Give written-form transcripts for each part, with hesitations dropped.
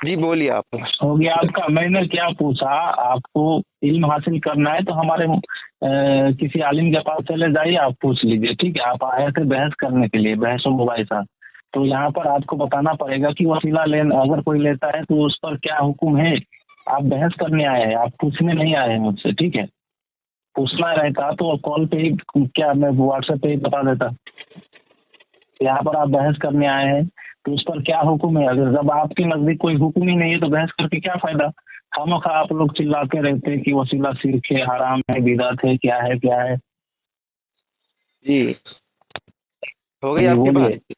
جی بولیے آپ. ہو گیا آپ کا. میں نے کیا پوچھا, آپ کو علم حاصل کرنا ہے تو ہمارے کسی عالم کے پاس چلے جائیے, آپ پوچھ لیجیے, ٹھیک ہے. آپ آئے تھے بحث کرنے کے لیے, بحث و مباحثہ, تو یہاں پر آپ کو بتانا پڑے گا کہ وسیلہ اگر کوئی لیتا ہے تو اس پر کیا حکم ہے. آپ بحث کرنے آئے ہیں, آپ پوچھنے نہیں آئے ہیں مجھ سے, ٹھیک ہے. پوچھنا رہتا تو کال پہ ہی, کیا میں واٹس ایپ پہ ہی بتا دیتا. یہاں پر آپ بحث کرنے آئے ہیں تو اس پر کیا حکم ہے. اگر جب آپ کے نزدیک کوئی حکم ہی نہیں ہے تو بحث کر کے کیا فائدہ. خامخواہ آپ لوگ چلاتے رہتے کہ وسیلہ شرک ہے, حرام ہے, بدعت ہے, کیا ہے کیا ہے. جی ہو گئی آپ کی بات.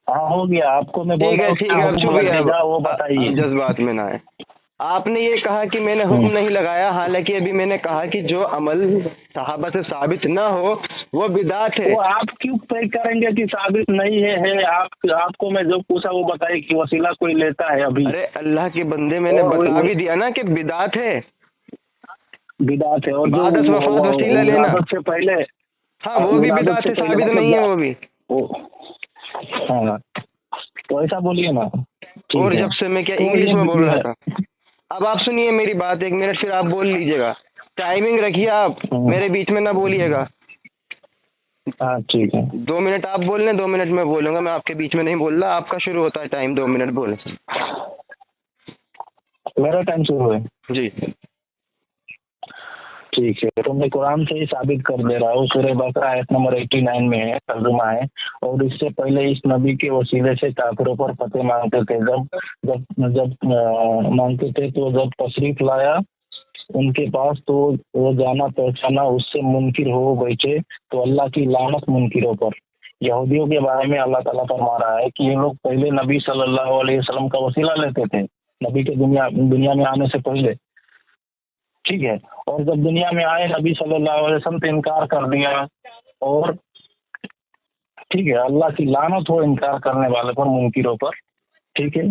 ہاں ہو گیا. آپ کو میں ٹھیک ہے ٹھیک ہے, اب شکریہ. وہ بتائیے. جذبات میں نہ آئے. آپ نے یہ کہا کہ میں نے حکم نہیں لگایا, حالانکہ ابھی میں نے کہا کہ جو عمل صحابہ سے ثابت نہ ہو وہ بدعت ہے. وہ آپ کیوں طے کریں گے کہ ثابت نہیں ہے. آپ کو میں جو پوچھا وہ بتائیے کہ وسیلہ کوئی لیتا ہے ابھی. ارے اللہ کے بندے, میں نے بتا بھی دیا نا کہ بدعت ہے. بدعت ہے. اور بعد از وفات وسیلہ لینا سے پہلے, ہاں وہ بھی بدعت ہے, ثابت نہیں ہے وہ بھی. ہاں تو ایسا بولیے نا. اور جب سے میں کیا انگلش میں بول رہا تھا. اب آپ سنیے میری بات 1 منٹ, پھر آپ بول لیجیے گا. ٹائمنگ رکھیے آپ, میرے بیچ میں نہ بولیے گا. ہاں ٹھیک ہے. 2 منٹ آپ بول لیں, 2 منٹ میں بولوں گا. میں آپ کے بیچ میں نہیں بول رہا, آپ کا شروع ہوتا ہے ٹائم. 2 منٹ بولیں. میرا ٹائم شروع ہے. جی ٹھیک ہے. تو میں قرآن سے ہی ثابت کر دے رہا ہوں. سورہ بقرہ آیت نمبر 89 میں ہے, ترجمہ ہے. اور اس سے پہلے اس نبی کے وسیلے سے کافروں پر فتح مانگتے تھے. جب مانگتے تھے تو جب تشریف لایا ان کے پاس تو وہ جانا پہچانا اس سے منکر ہو بیٹھے تو اللہ کی لعنت منکروں پر. یہودیوں کے بارے میں اللہ تعالیٰ فرما رہا ہے کہ یہ لوگ پہلے نبی صلی اللہ علیہ وسلم کا وسیلہ لیتے تھے, نبی کے دنیا میں آنے سے پہلے, ٹھیک ہے. اور جب دنیا میں آئے نبی صلی اللہ علیہ وسلم تو انکار کر دیا. اور ٹھیک ہے, اللہ کی لعنت ہو انکار کرنے والے پر, منکروں پر, ٹھیک ہے.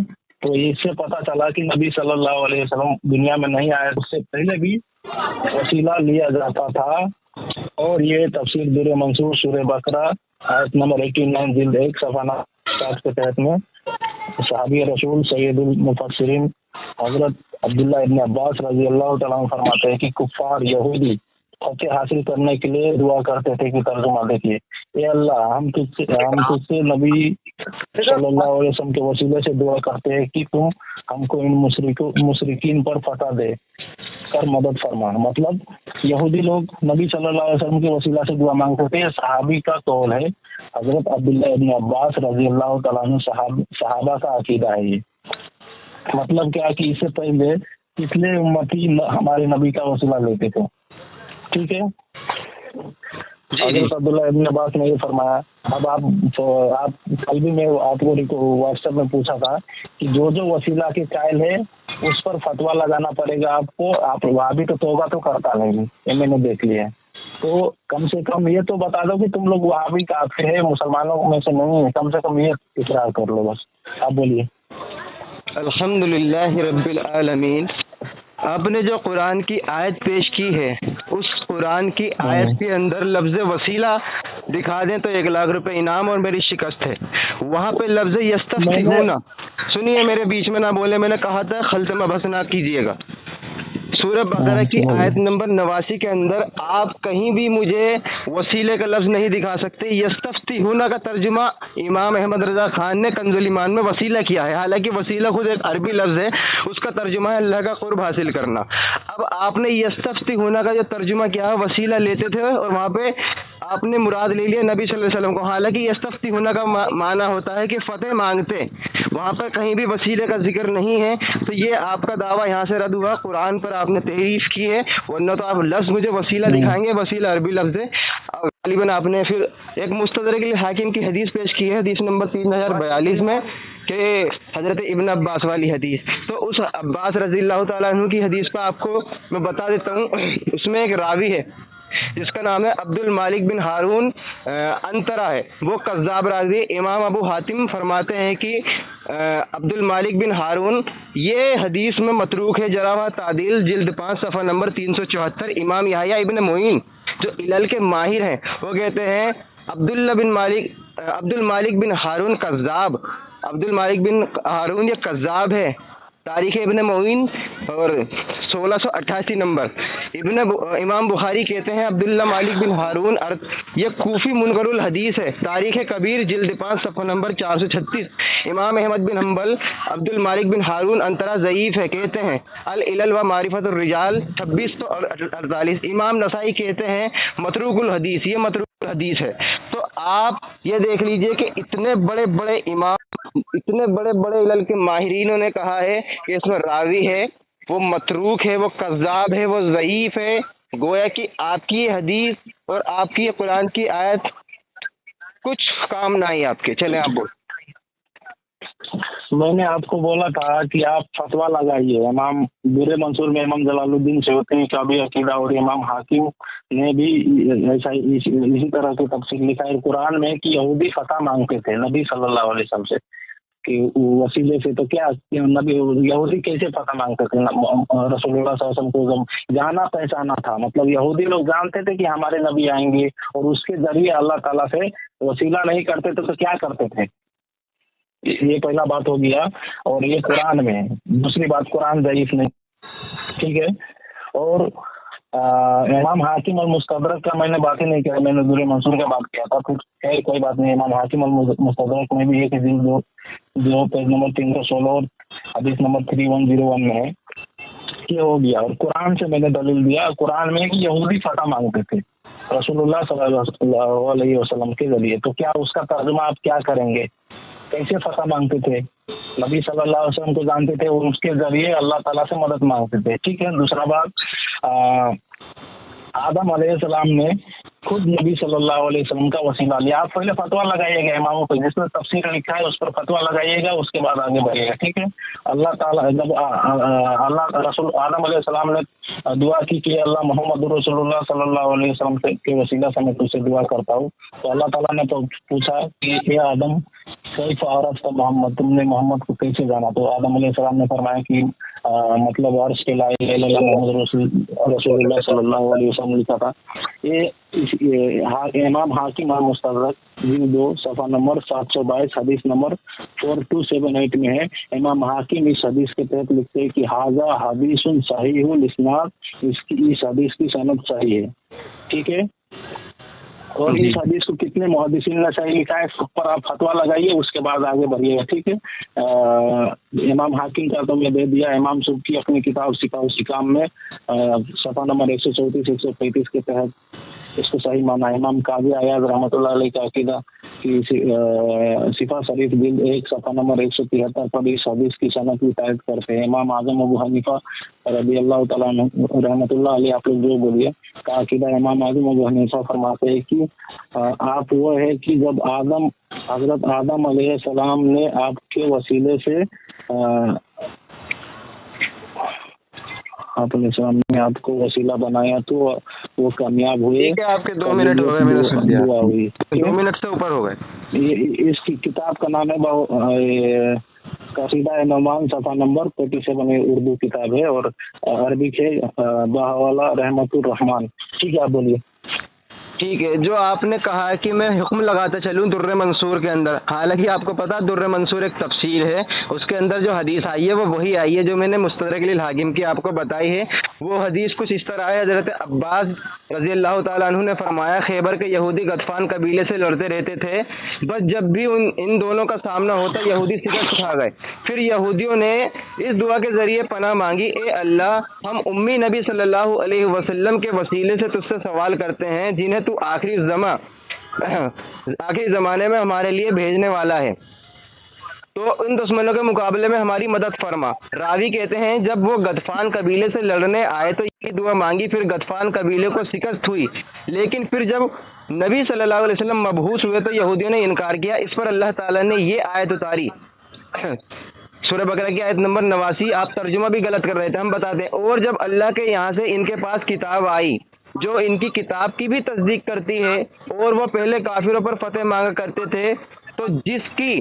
تو اس سے پتہ چلا کہ نبی صلی اللہ علیہ وسلم دنیا میں نہیں آئے, اس سے پہلے بھی وسیلہ لیا جاتا تھا. اور یہ تفسیر در منصور سورہ بقرہ آیت نمبر 89 جلد 1 صفحہ 7 کے تحت میں صحابی رسول سید المفسرین حضرت عبداللہ ابن عباس رضی اللہ تعالیٰ عنہ فرماتے ہیں کہ کفار یہودی فتح حاصل کرنے کے لیے دعا کرتے تھے کہ ترجمہ دیکھیے, اے اللہ ہم تجھ سے نبی صلی اللہ علیہ وسلم کے وسیلے سے دعا کرتے ہیں کہ تم ہم کو ان مشرکین پر فتح دے کر مدد فرما. مطلب یہودی لوگ نبی صلی اللہ علیہ وسلم کے وسیلہ سے دعا مانگتے تھے. صحابی کا قول ہے, حضرت عبداللہ ابن عباس رضی اللہ تعالیٰ عنہ صحابہ کا عقیدہ ہے. یہ مطلب کیا کہ اس سے پہلے پچھلے امتی ہمارے نبی کا وسیلہ لیتے تھے, ٹھیک ہے. حضرت عبداللہ ابن عباس نے یہ فرمایا. اب آپ کل بھی میں آپ کو واٹس ایپ میں پوچھا تھا کہ جو وسیلہ کے قائل ہے اس پر فتویٰ لگانا پڑے گا آپ کو. آپ وہاں بھی تو توبہ تو کرتا نہیں, یہ میں نے دیکھ لیا. تو کم سے کم یہ تو بتا دو کہ تم لوگ وہاں بھی کافر ہے, مسلمانوں میں سے نہیں ہے. کم سے کم یہ اقرار کر لو بس. آپ بولیے. الحمدللہ رب العالمین. آپ نے جو قرآن کی آیت پیش کی ہے, اس قرآن کی آیت کے اندر لفظ وسیلہ دکھا دیں تو 1 لاکھ روپے انعام اور میری شکست ہے. وہاں پہ لفظ یستفتحون, سنیے میرے بیچ میں نہ بولے, میں نے کہا تھا خلط میں بس نہ کیجیے گا. سورہ بقرہ کی آیت نمبر 89 کے اندر آپ کہیں بھی مجھے وسیلے کا لفظ نہیں دکھا سکتے. یستفتحون کا ترجمہ امام احمد رضا خان نے کنز الایمان میں وسیلہ کیا ہے, حالانکہ وسیلہ خود ایک عربی لفظ ہے, اس کا ترجمہ ہے اللہ کا قرب حاصل کرنا. اب آپ نے یستفتحون کا جو ترجمہ کیا ہے, وسیلہ لیتے تھے اور وہاں پہ آپ نے مراد لے لیا نبی صلی اللہ علیہ وسلم کو, حالانکہ یستفتحون کا معنی ہوتا ہے کہ فتح مانگتے. وہاں پر کہیں بھی وسیلے کا ذکر نہیں ہے. تو یہ آپ کا دعویٰ یہاں سے رد ہوا, قرآن پر آپ نے تحریف کی ہے, ورنہ تو آپ لفظ مجھے وسیلہ دکھائیں گے. وسیلہ عربی لفظ ہے. غالباً آپ نے پھر ایک مستدرک الحاکم کی حدیث پیش کی ہے, حدیث نمبر 3042 میں, کہ حضرت ابن عباس والی حدیث. تو اس عباس رضی اللہ تعالیٰ عنہ کی حدیث پہ آپ کو میں بتا دیتا ہوں. اس میں ایک راوی ہے جس کا نام ہے عبد المالک بن ہارون انترا ہے, وہ کذاب راوی. امام ابو حاتم فرماتے ہیں کہ عبد المالک بن ہارون یہ حدیث میں متروک ہے. جراح تعدیل جلد 5 صفحہ نمبر 374. امام یحییٰ ابن معین جو علل کے ماہر ہیں وہ کہتے ہیں عبد المالک بن ہارون قذاب، عبد المالک بن ہارون یہ قذاب ہے، تاریخ ابن معین اور 1688 نمبر۔ امام بخاری کہتے ہیں عبداللہ مالک بن ہارون یہ کوفی منکر الحدیث ہے، تاریخ کبیر جلد 5 صفحہ نمبر 436۔ امام احمد بن حنبل عبد المالک بن ہارون انترا ضعیف ہے، کہتے ہیں العلل و معرفت الرجال 2648۔ امام نسائی کہتے ہیں متروک الحدیث، یہ متروک الحدیث ہے۔ تو آپ یہ دیکھ لیجئے کہ اتنے بڑے بڑے امام، اتنے بڑے بڑے علل کے ماہرینوں نے کہا ہے کہ اس میں راوی ہے وہ متروک ہے، وہ کذاب ہے، وہ ضعیف ہے۔ گویا کہ آپ کی یہ حدیث اور آپ کی یہ قرآن کی آیت کچھ کام نہ آئی آپ کے۔ چلیں آپ بول۔ میں نے آپ کو بولا تھا کہ آپ فتویٰ لگائیے۔ امام در منصور میں امام جلال الدین سیوطی کا بھی عقیدہ اور امام حاکم نے بھی ایسا اسی طرح سے تفسیر لکھا ہے قرآن میں کہ یہودی فتح مانگتے تھے نبی صلی اللہ علیہ وسلم سے کہ وسیلے سے، تو کیا نبی یہودی کیسے فتح مانگتے تھے؟ رسول اللہ صلی اللہ علیہ وسلم کو جانا پہچانا تھا، مطلب یہودی لوگ جانتے تھے کہ ہمارے نبی آئیں گے اور اس کے ذریعے اللہ تعالیٰ سے وسیلہ نہیں کرتے تھے، تو کیا کرتے تھے؟ یہ پہلا بات ہو گیا۔ اور یہ قرآن میں۔ دوسری بات، قرآن ضعیف نہیں، ٹھیک ہے۔ اور امام حاکم المستدرک کا میں نے بات ہی نہیں کیا، میں نے در منصور کا بات کیا تھا، پھر کوئی بات نہیں۔ امام حاکم المستدرک میں بھی ایک جو پیج نمبر 316 اور حدیث نمبر 3101 میں ہے، یہ ہو گیا۔ اور قرآن سے میں نے دلیل دیا قرآن میں کہ یہودی فتح مانگتے تھے رسول اللہ صلی اللہ علیہ وسلم کے ذریعے، تو کیا اس کا ترجمہ آپ کیا کریں گے؟ کیسے فتح مانگتے تھے؟ نبی صلی اللہ علیہ وسلم کو جانتے تھے اور اس کے ذریعے اللہ تعالیٰ سے مدد مانگتے تھے، ٹھیک ہے۔ دوسرا بات، آدم علیہ السلام نے خود نبی صلی اللہ علیہ وسلم کا وسیلہ لیا۔ آپ پہلے فتویٰ لگائیے گا اماموں پہ، جس نے تفسیر لکھا ہے اس پر فتویٰ لگائیے گا، اس کے بعد آگے بڑھیے گا، ٹھیک ہے۔ اللہ تعالیٰ جب اللہ رسول آدم علیہ السلام نے دعا کی کہ اللہ محمد رسول اللہ صلی اللہ علیہ وسلم کے وسیلہ سے میں تجھ سے دعا کرتا ہوں، تو اللہ تعالیٰ نے پوچھا کہ اے آدم کیف عرفت محمد، تم نے محمد کو کیسے جانا؟ تو آدم علیہ السلام نے فرمایا کہ مطلب عرش کے لا الہ الا اللہ محمد رسول اللہ صلی اللہ علیہ وسلم لکھا تھا۔ یہ امام حاکم المستدرک جلد 2 صفحہ نمبر 722 حدیث نمبر 4278 میں ہے۔ امام حاکم اس حدیث کے تحت لکھتے ہیں کہ ھذا حدیث صحیح الاسناد، اس حدیث کی سند صحیح ہے، ٹھیک ہے۔ اور اس حدیث کو کتنے محدثین نے صحیح لکھا ہے، اس پر آپ فتویٰ لگائیے، اس کے بعد آگے بڑھیے گا، ٹھیک ہے۔ امام حاکم کا تو میں دے دیا، امام سبکی اپنی کتاب سکاؤ سکام میں صفحہ نمبر 134 135 کے تحت اس کو صحیح مانا ہے۔ امام قاضی ایاز رحمۃ اللہ علیہ کا عقیدہ کی صفا شریف جلد 1 صفحہ نمبر 173 پر اس حدیث کی صنعت کی تائید کرتے ہیں۔ امام اعظم ابو حنیفہ رضی اللہ تعالیٰ عنہ رحمۃ اللہ علیہ، آپ لوگ جو بولیے کا عقیدہ، امام اعظم ابو حنیفہ فرماتے ہیں کہ آپ وہ ہے کہ جب حضرت آدم علیہ السلام نے آپ کے وسیلے سے آپ علیہ السلام نے آپ کو وسیلہ بنایا تو وہ کامیاب ہوئے۔ آپ کے 2 منٹ ہو گئے، میں نے سن لیا، 2 منٹ سے اوپر ہو گئے۔ اس کی کتاب کا نام ہے قصیدہ نعمان، صفحہ نمبر 47، اردو کتاب ہے اور عربک ہے بہوالا رحمت الرحمان، ٹھیک ہے۔ آپ بولیے۔ ٹھیک ہے، جو آپ نے کہا کہ میں حکم لگاتا چلوں در منصور کے اندر، حالانکہ آپ کو پتا در منصور ایک تفسیر ہے، اس کے اندر جو حدیث آئی ہے وہ وہی آئی ہے جو میں نے مستدرک للحاکم کی آپ کو بتائی ہے۔ وہ حدیث کچھ اس طرح ہے، حضرت عباس رضی اللہ تعالیٰ عنہ نے فرمایا خیبر کے یہودی غطفان قبیلے سے لڑتے رہتے تھے، بس جب بھی ان دونوں کا سامنا ہوتا یہودی شکست کھا گئے۔ پھر یہودیوں نے اس دعا کے ذریعے پناہ مانگی، اے اللہ ہم امی نبی صلی اللہ علیہ وسلم کے وسیلے سے تجھ سے سوال کرتے ہیں جنہیں تو آخری زمانے میں ہمارے لیے بھیجنے والا ہے، تو ان دشمنوں کے مقابلے میں ہماری مدد فرما۔ راوی کہتے ہیں جب وہ غطفان قبیلے سے لڑنے آئے تو یہ دعا مانگی، پھر غطفان قبیلے کو شکست ہوئی، لیکن پھر جب نبی صلی اللہ علیہ وسلم مبعوث ہوئے تو یہودیوں نے انکار کیا۔ اس پر اللہ تعالیٰ نے یہ آیت اتاری، سورہ بقرہ کی آیت نمبر 89۔ آپ ترجمہ بھی غلط کر رہے تھے، ہم بتا دیں۔ اور جب اللہ کے یہاں سے ان کے پاس کتاب آئی جو ان کی کتاب کی بھی تصدیق کرتی ہے، اور وہ پہلے کافروں پر فتح مانگا کرتے تھے، تو جس کی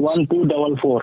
1244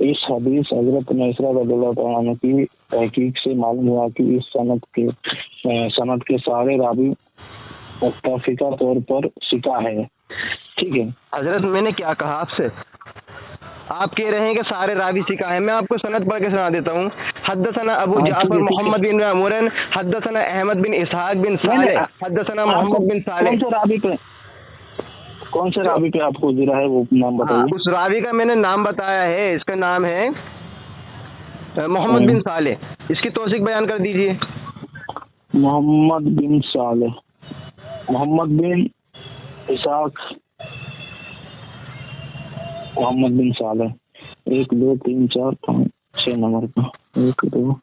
اس حدیث حضرت میسرہ رضی اللہ تعالیٰ عنہ کی تحقیق سے معلوم ہوا کہ اس سند کے سارے راوی متفقہ طور پر ثقہ ہے. ٹھیک ہے حضرت میں نے کیا کہا آپ سے؟ آپ کہہ رہے ہیں کہ سارے راوی ثقہ ہیں. میں آپ کو سند پڑھ کے سنا دیتا ہوں. حدثنا ابو جعفر محمد بن عمرن حدثنا احمد بن اسحاق بن صالح حدثنا محمد بن صالح. کون سے راوی پہ آپ کو ذرا ہے وہ نام بتائیے. اس راوی کا میں نے نام بتایا ہے، اس کا نام ہے محمد بن صالح. اس کی توثیق بیان کر دیجئے. محمد بن صالح، محمد بن اسحاق، محمد بن صالح 1 2 3 4 5 6 نمبر کا 1 2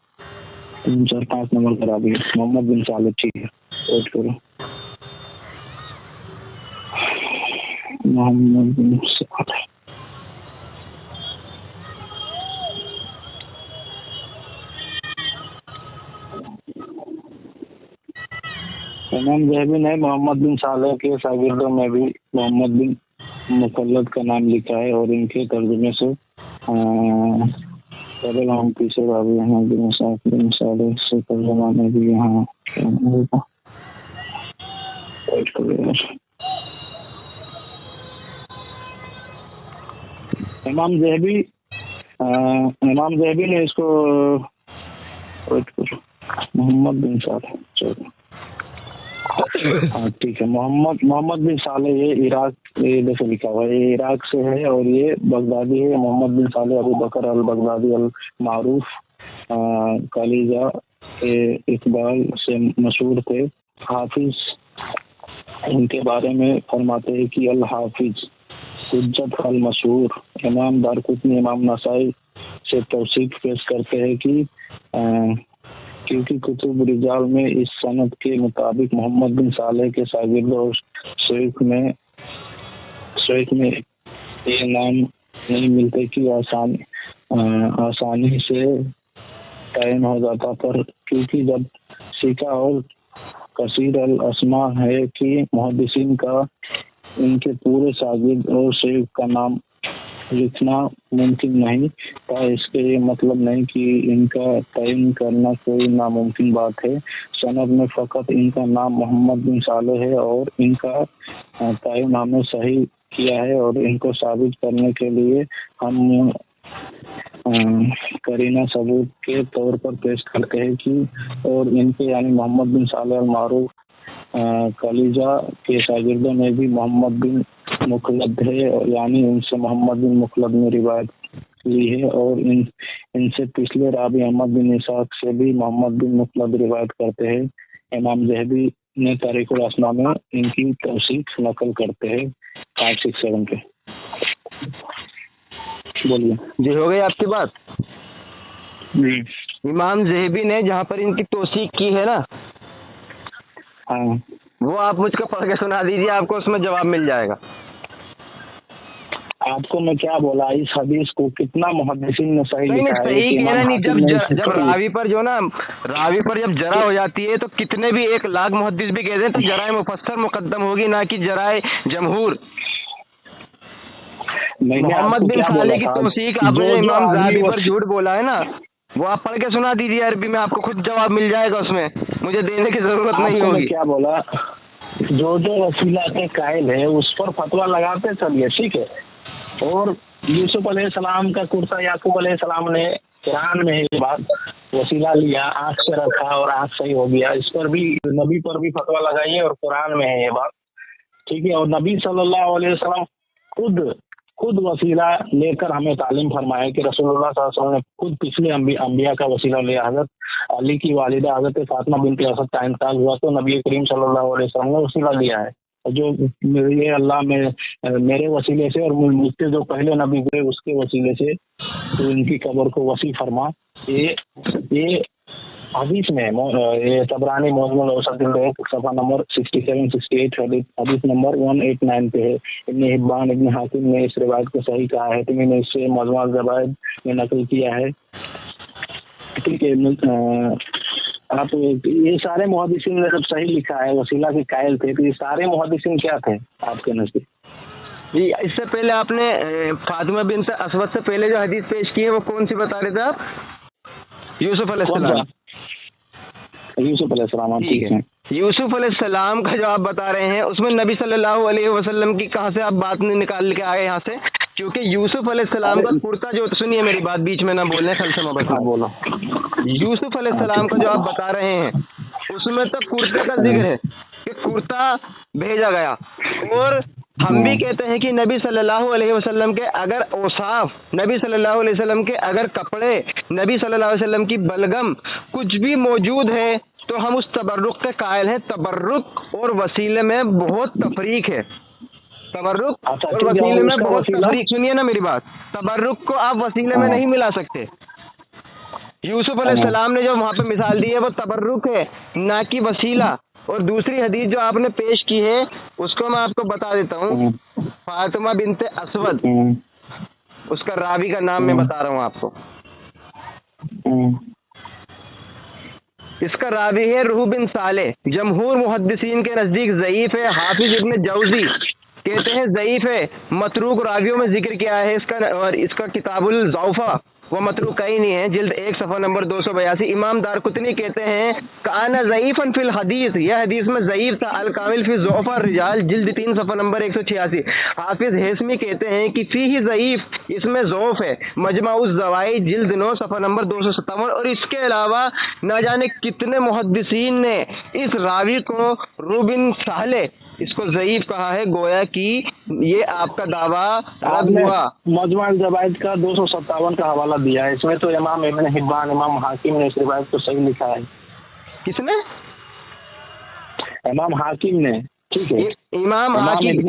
3 4 5 نمبر کا راوی محمد بن صالح. ٹھیک ہے، ویٹ کرو. محمد بن صالح امام ذہبی نے محمد بن صالح کے شاگردوں میں بھی محمد بن مخلد کا نام لکھا ہے اور ان کے ترجمے سے ہم تیسرے راوی ہیں بن صالح سے ترجمہ میں بھی یہاں امام ذہبی نے اس کو محمد بن صالح. ہاں ٹھیک ہے. محمد بن صالح یہ عراق سے لکھا ہوا ہے، یہ عراق سے ہے اور یہ بغدادی ہے. محمد بن صالح ابو بکر البغدادی المعروف کلیجہ کے اقبال سے مشہور تھے. حافظ ان کے بارے میں فرماتے ہیں کہ الحافظ حجت المشہور. امام دارقطنی امام نسائی سے توثیق پیش کرتے ہیں کہ کیونکہ کتب رجال میں اس سند کے مطابق محمد بن صالح کے شاگرد اور شیخ میں یہ نام نہیں ملتے کہ آسانی سے تعین ہو جاتا، پر کیونکہ جب ثقہ اور کثیر الاسماء ہے کہ محدثین کا ان کے پورے شاگرد اور شیخ کا نام لکھنا ممکن نہیں تھا، اس کے یہ مطلب نہیں کہ ان کا تعین کرنا کوئی ناممکن بات ہے. سند میں فقط ان کا نام محمد بن صالح ہے اور ان کا تعین ہمیں صحیح کیا ہے اور ان کو ثابت کرنے کے لیے ہم کرینہ ثبوت کے طور پر پیش کرتے ہیں کہ اور ان کے یعنی محمد بن صالح المعروف کلیجہ کے شاگردوں میں بھی محمد بن مخلد ہے، یعنی ان سے محمد بن مخلد نے روایت لی ہے اور ان سے پچھلے راوی احمد بن اسحاق سے بھی محمد بن مخلد روایت کرتے ہیں. امام ذہبی نے تاریخ الاسماء میں ان کی توثیق نقل کرتے ہیں 5 6 7 پہ. بولیے جی، ہو گئی آپ کی بات. جی امام ذہبی نے جہاں پر ان کی توثیق کی ہے نا، ہاں وہ آپ مجھ کو پڑھ کے سنا دیجیے، آپ کو اس میں جواب مل جائے گا. آپ کو میں کیا بولا، اس حدیث کو کتنا محدثین نے صحیح لکھا ہے. صحیح کہہ رہے نہیں. جب راوی پر جب جرح ہو جاتی ہے تو کتنے بھی 1 لاکھ محدث بھی کہتے ہیں تو جرائے مفسر مقدم ہوگی، نہ کہ جرائے جمہور. محمد بن صالح کی توثیق آپ نے امام ذہبی پر جھوٹ بولا ہے نا، وہ آپ پڑھ کے سنا دیجیے عربی میں، آپ کو خود جواب مل جائے گا، اس میں مجھے دینے کی ضرورت نہیں ہوگی. کیا بولا، جو وسیلہ کے قائل ہے اس پر فتویٰ لگاتے چلیے، ٹھیک ہے. اور یوسف علیہ السلام کا کرتا یعقوب علیہ السلام نے قرآن میں یہ بات وسیلہ لیا، آنکھ سے رکھا اور آنکھ صحیح ہو گیا، اس پر بھی نبی پر بھی فتویٰ لگائیے اور قرآن میں ہے یہ بات، ٹھیک ہے. اور نبی صلی اللہ علیہ وسلم خود وسیلہ لے کر ہمیں تعلیم فرمایا کہ رسول اللہ صلی اللہ علیہ وسلم نے خود پچھلے انبیاء کا وسیلہ لیا. حضرت علی کی والدہ حضرت فاطمہ بنت اسد کا انتقال ہوا تو نبی کریم صلی اللہ علیہ وسلم نے وسیلہ لیا ہے. جو یہ اللہ میں میرے وسیلے سے اور مجھ سے جو پہلے نبی ہوئے اس کے وسیلے سے تو ان کی قبر کو وسیع فرما. یہ حدیث میں یہ طبرانی معجم الاوسط صفحہ نمبر 67-68 حدیث نمبر 189 پہ ہے. ابن حبان ابن حاتم نے اس روایت کو صحیح کہا ہے، حاتمی نے اس سے مجموعہ الزوائد میں نقل کیا ہے. ٹھیک ہے. آپ یہ سارے محدثین نے جب صحیح لکھا ہے وسیلہ کے قائل تھے تو یہ سارے محدثین کیا تھے آپ کے نزدیک؟ جی اس سے پہلے آپ نے فاطمہ بنت اسود سے پہلے جو حدیث پیش کی ہے وہ کون سی بتا رہے تھے آپ؟ یوسف علیہ السلام. یوسف علیہ السلام. ٹھیک ہے. یوسف علیہ السلام کا جو آپ بتا رہے ہیں اس میں نبی صلی اللہ علیہ وسلم کی کہاں سے آپ بات نکال کے آئے یہاں سے؟ کیونکہ یوسف علیہ السلام کا کرتا جو، سنیے میری بات، بیچ میں نہ بولیں، خلصمہ بس بولو. یوسف علیہ السلام کا جو آپ بتا رہے ہیں اس میں تو کرتے کا ذکر ہے کہ کرتا بھیجا گیا، اور ہم بھی کہتے ہیں کہ نبی صلی اللہ علیہ وسلم کے اگر اوصاف، نبی صلی اللہ علیہ وسلم کے اگر کپڑے، نبی صلی اللہ علیہ وسلم کی بلغم کچھ بھی موجود ہے تو ہم اس تبرک کے قائل ہیں. تبرک اور وسیلے میں بہت تفریق ہے. تبرک اور وسیلے میں بہت تفریق. سنیے نا میری بات، تبرک کو آپ وسیلے میں نہیں ملا سکتے. یوسف علیہ السلام نے جو وہاں پہ مثال دی ہے وہ تبرک ہے، نہ کہ وسیلہ. اور دوسری حدیث جو آپ نے پیش کی ہے اس کو میں آپ کو بتا دیتا ہوں. فاطمہ بنت اسود، اس کا راوی کا نام میں بتا رہا ہوں آپ کو. اس کا راوی ہے روح بن صالح. جمہور محدثین کے نزدیک ضعیف ہے. حافظ ابن جوزی کہتے ہیں ضعیف ہے، متروک راویوں میں ذکر کیا ہے اس کا، اور اس کا کتاب الضعفاء وہ متروک کہیں نہیں ہے، جلد 1 صفحہ نمبر 282. امام دارقطنی کہتے ہیں کان ضعیفا فی الحدیث، یہ حدیث میں ضعیف تھا. الکامل فی ضعفاء الرجال جلد 3 صفحہ نمبر 186. حافظ ہیثمی کہتے ہیں کہ فیہ ضعیف، اس میں ضعف ہے. مجمع الزوائد جلد 9 صفحہ نمبر 257. اور اس کے علاوہ نہ جانے کتنے محدثین نے اس راوی کو روبن صالح اس کو ضعیف کہا ہے. گویا کہ یہ آپ کا دعویٰ رد ہوا. مجمع الزوائد کا 257 کا حوالہ دیا ہے. اس میں تو امام ابن حبان، امام حاکم نے اس روایت کو صحیح لکھا ہے. کس نے؟ امام حاکم نے. ٹھیک ہے، امام حاکم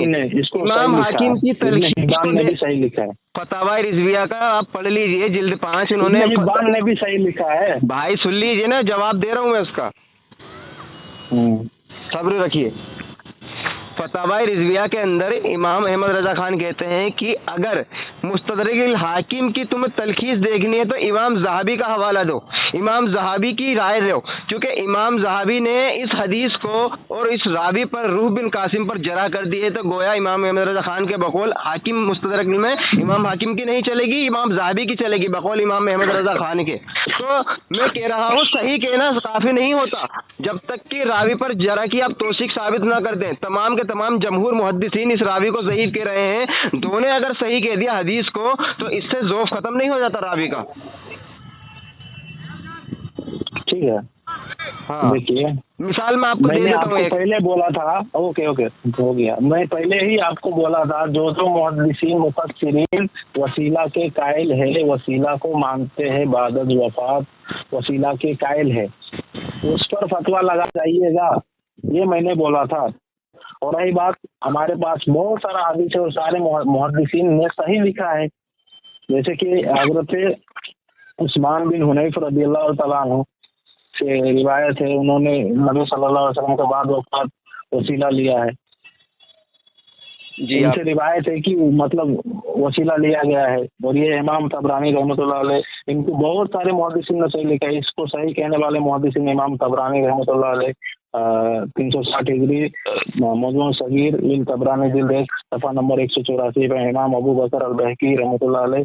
نے اس کو امام حاکم کی حبان نے بھی صحیح لکھا ہے. فتاوی رضویہ کا آپ پڑھ لیجئے جلد 5. انہوں نے حبان نے بھی صحیح لکھا ہے. بھائی سن لیجئے نا، جواب دے رہا ہوں میں اس کا، صبر رکھیے. فتاوی رضویہ کے اندر امام احمد رضا خان کہتے ہیں کہ اگر مستدرک الحاکم کی تمہیں تلخیص دیکھنی ہے تو امام زہبی کا حوالہ دو، امام زہبی کی رائے دو. کیونکہ امام زہبی نے اس حدیث کو اور اس راوی پر روح بن قاسم پر جرح کر دی ہے، تو گویا امام احمد رضا خان کے بقول حاکم مستدرک میں امام حاکم کی نہیں چلے گی، امام زہبی کی چلے گی بقول امام احمد رضا خان کے. تو میں کہہ رہا ہوں صحیح کہنا کافی نہیں ہوتا جب تک کہ راوی پر جرح کی آپ توثیق ثابت نہ کر دیں. تمام کے تمام جمہور محدثین اس راوی کو ضعیف کہہ رہے ہیں. دونوں نے اگر صحیح کہہ دیا حدیث کو تو اس سے ضعف ختم نہیں ہو جاتا راوی کا. ٹھیک ہے. ہاں دیکھیے، مثال میں آپ کو دے دیتا ہوں. پہلے بولا تھا، اوکے ہو گیا. میں پہلے ہی آپ کو بولا تھا جو محدثین مفسرین وسیلہ کے قائل ہے، وسیلہ کو مانتے ہیں بعد از وفات، وسیلہ کے قائل ہے، اس پر فتویٰ لگا جائیے گا، یہ میں نے بولا تھا. اور رہی بات، ہمارے پاس بہت سارا حدیث ہے اور سارے محدثین نے صحیح لکھا ہے. جیسے کہ حضرت عثمان بن حنیف رضی اللہ تعالیٰ عنہ سے روایت ہے، انہوں نے نبی صلی اللہ علیہ وسلم کے بعد وفات وسیلہ لیا ہے. جی ان سے روایت ہے کہ مطلب وسیلہ لیا گیا ہے. اور یہ امام طبرانی رحمۃ اللہ علیہ، ان کو بہت سارے محدثین نے صحیح لکھا ہے. اس کو صحیح کہنے والے محدثین امام طبرانی رحمۃ اللہ علیہ 360 ہجری مجموع صغیر بن طبرانی جلد 1 صفحہ نمبر 184 پہ امام ابو بکر البہقی رحمۃ اللہ علیہ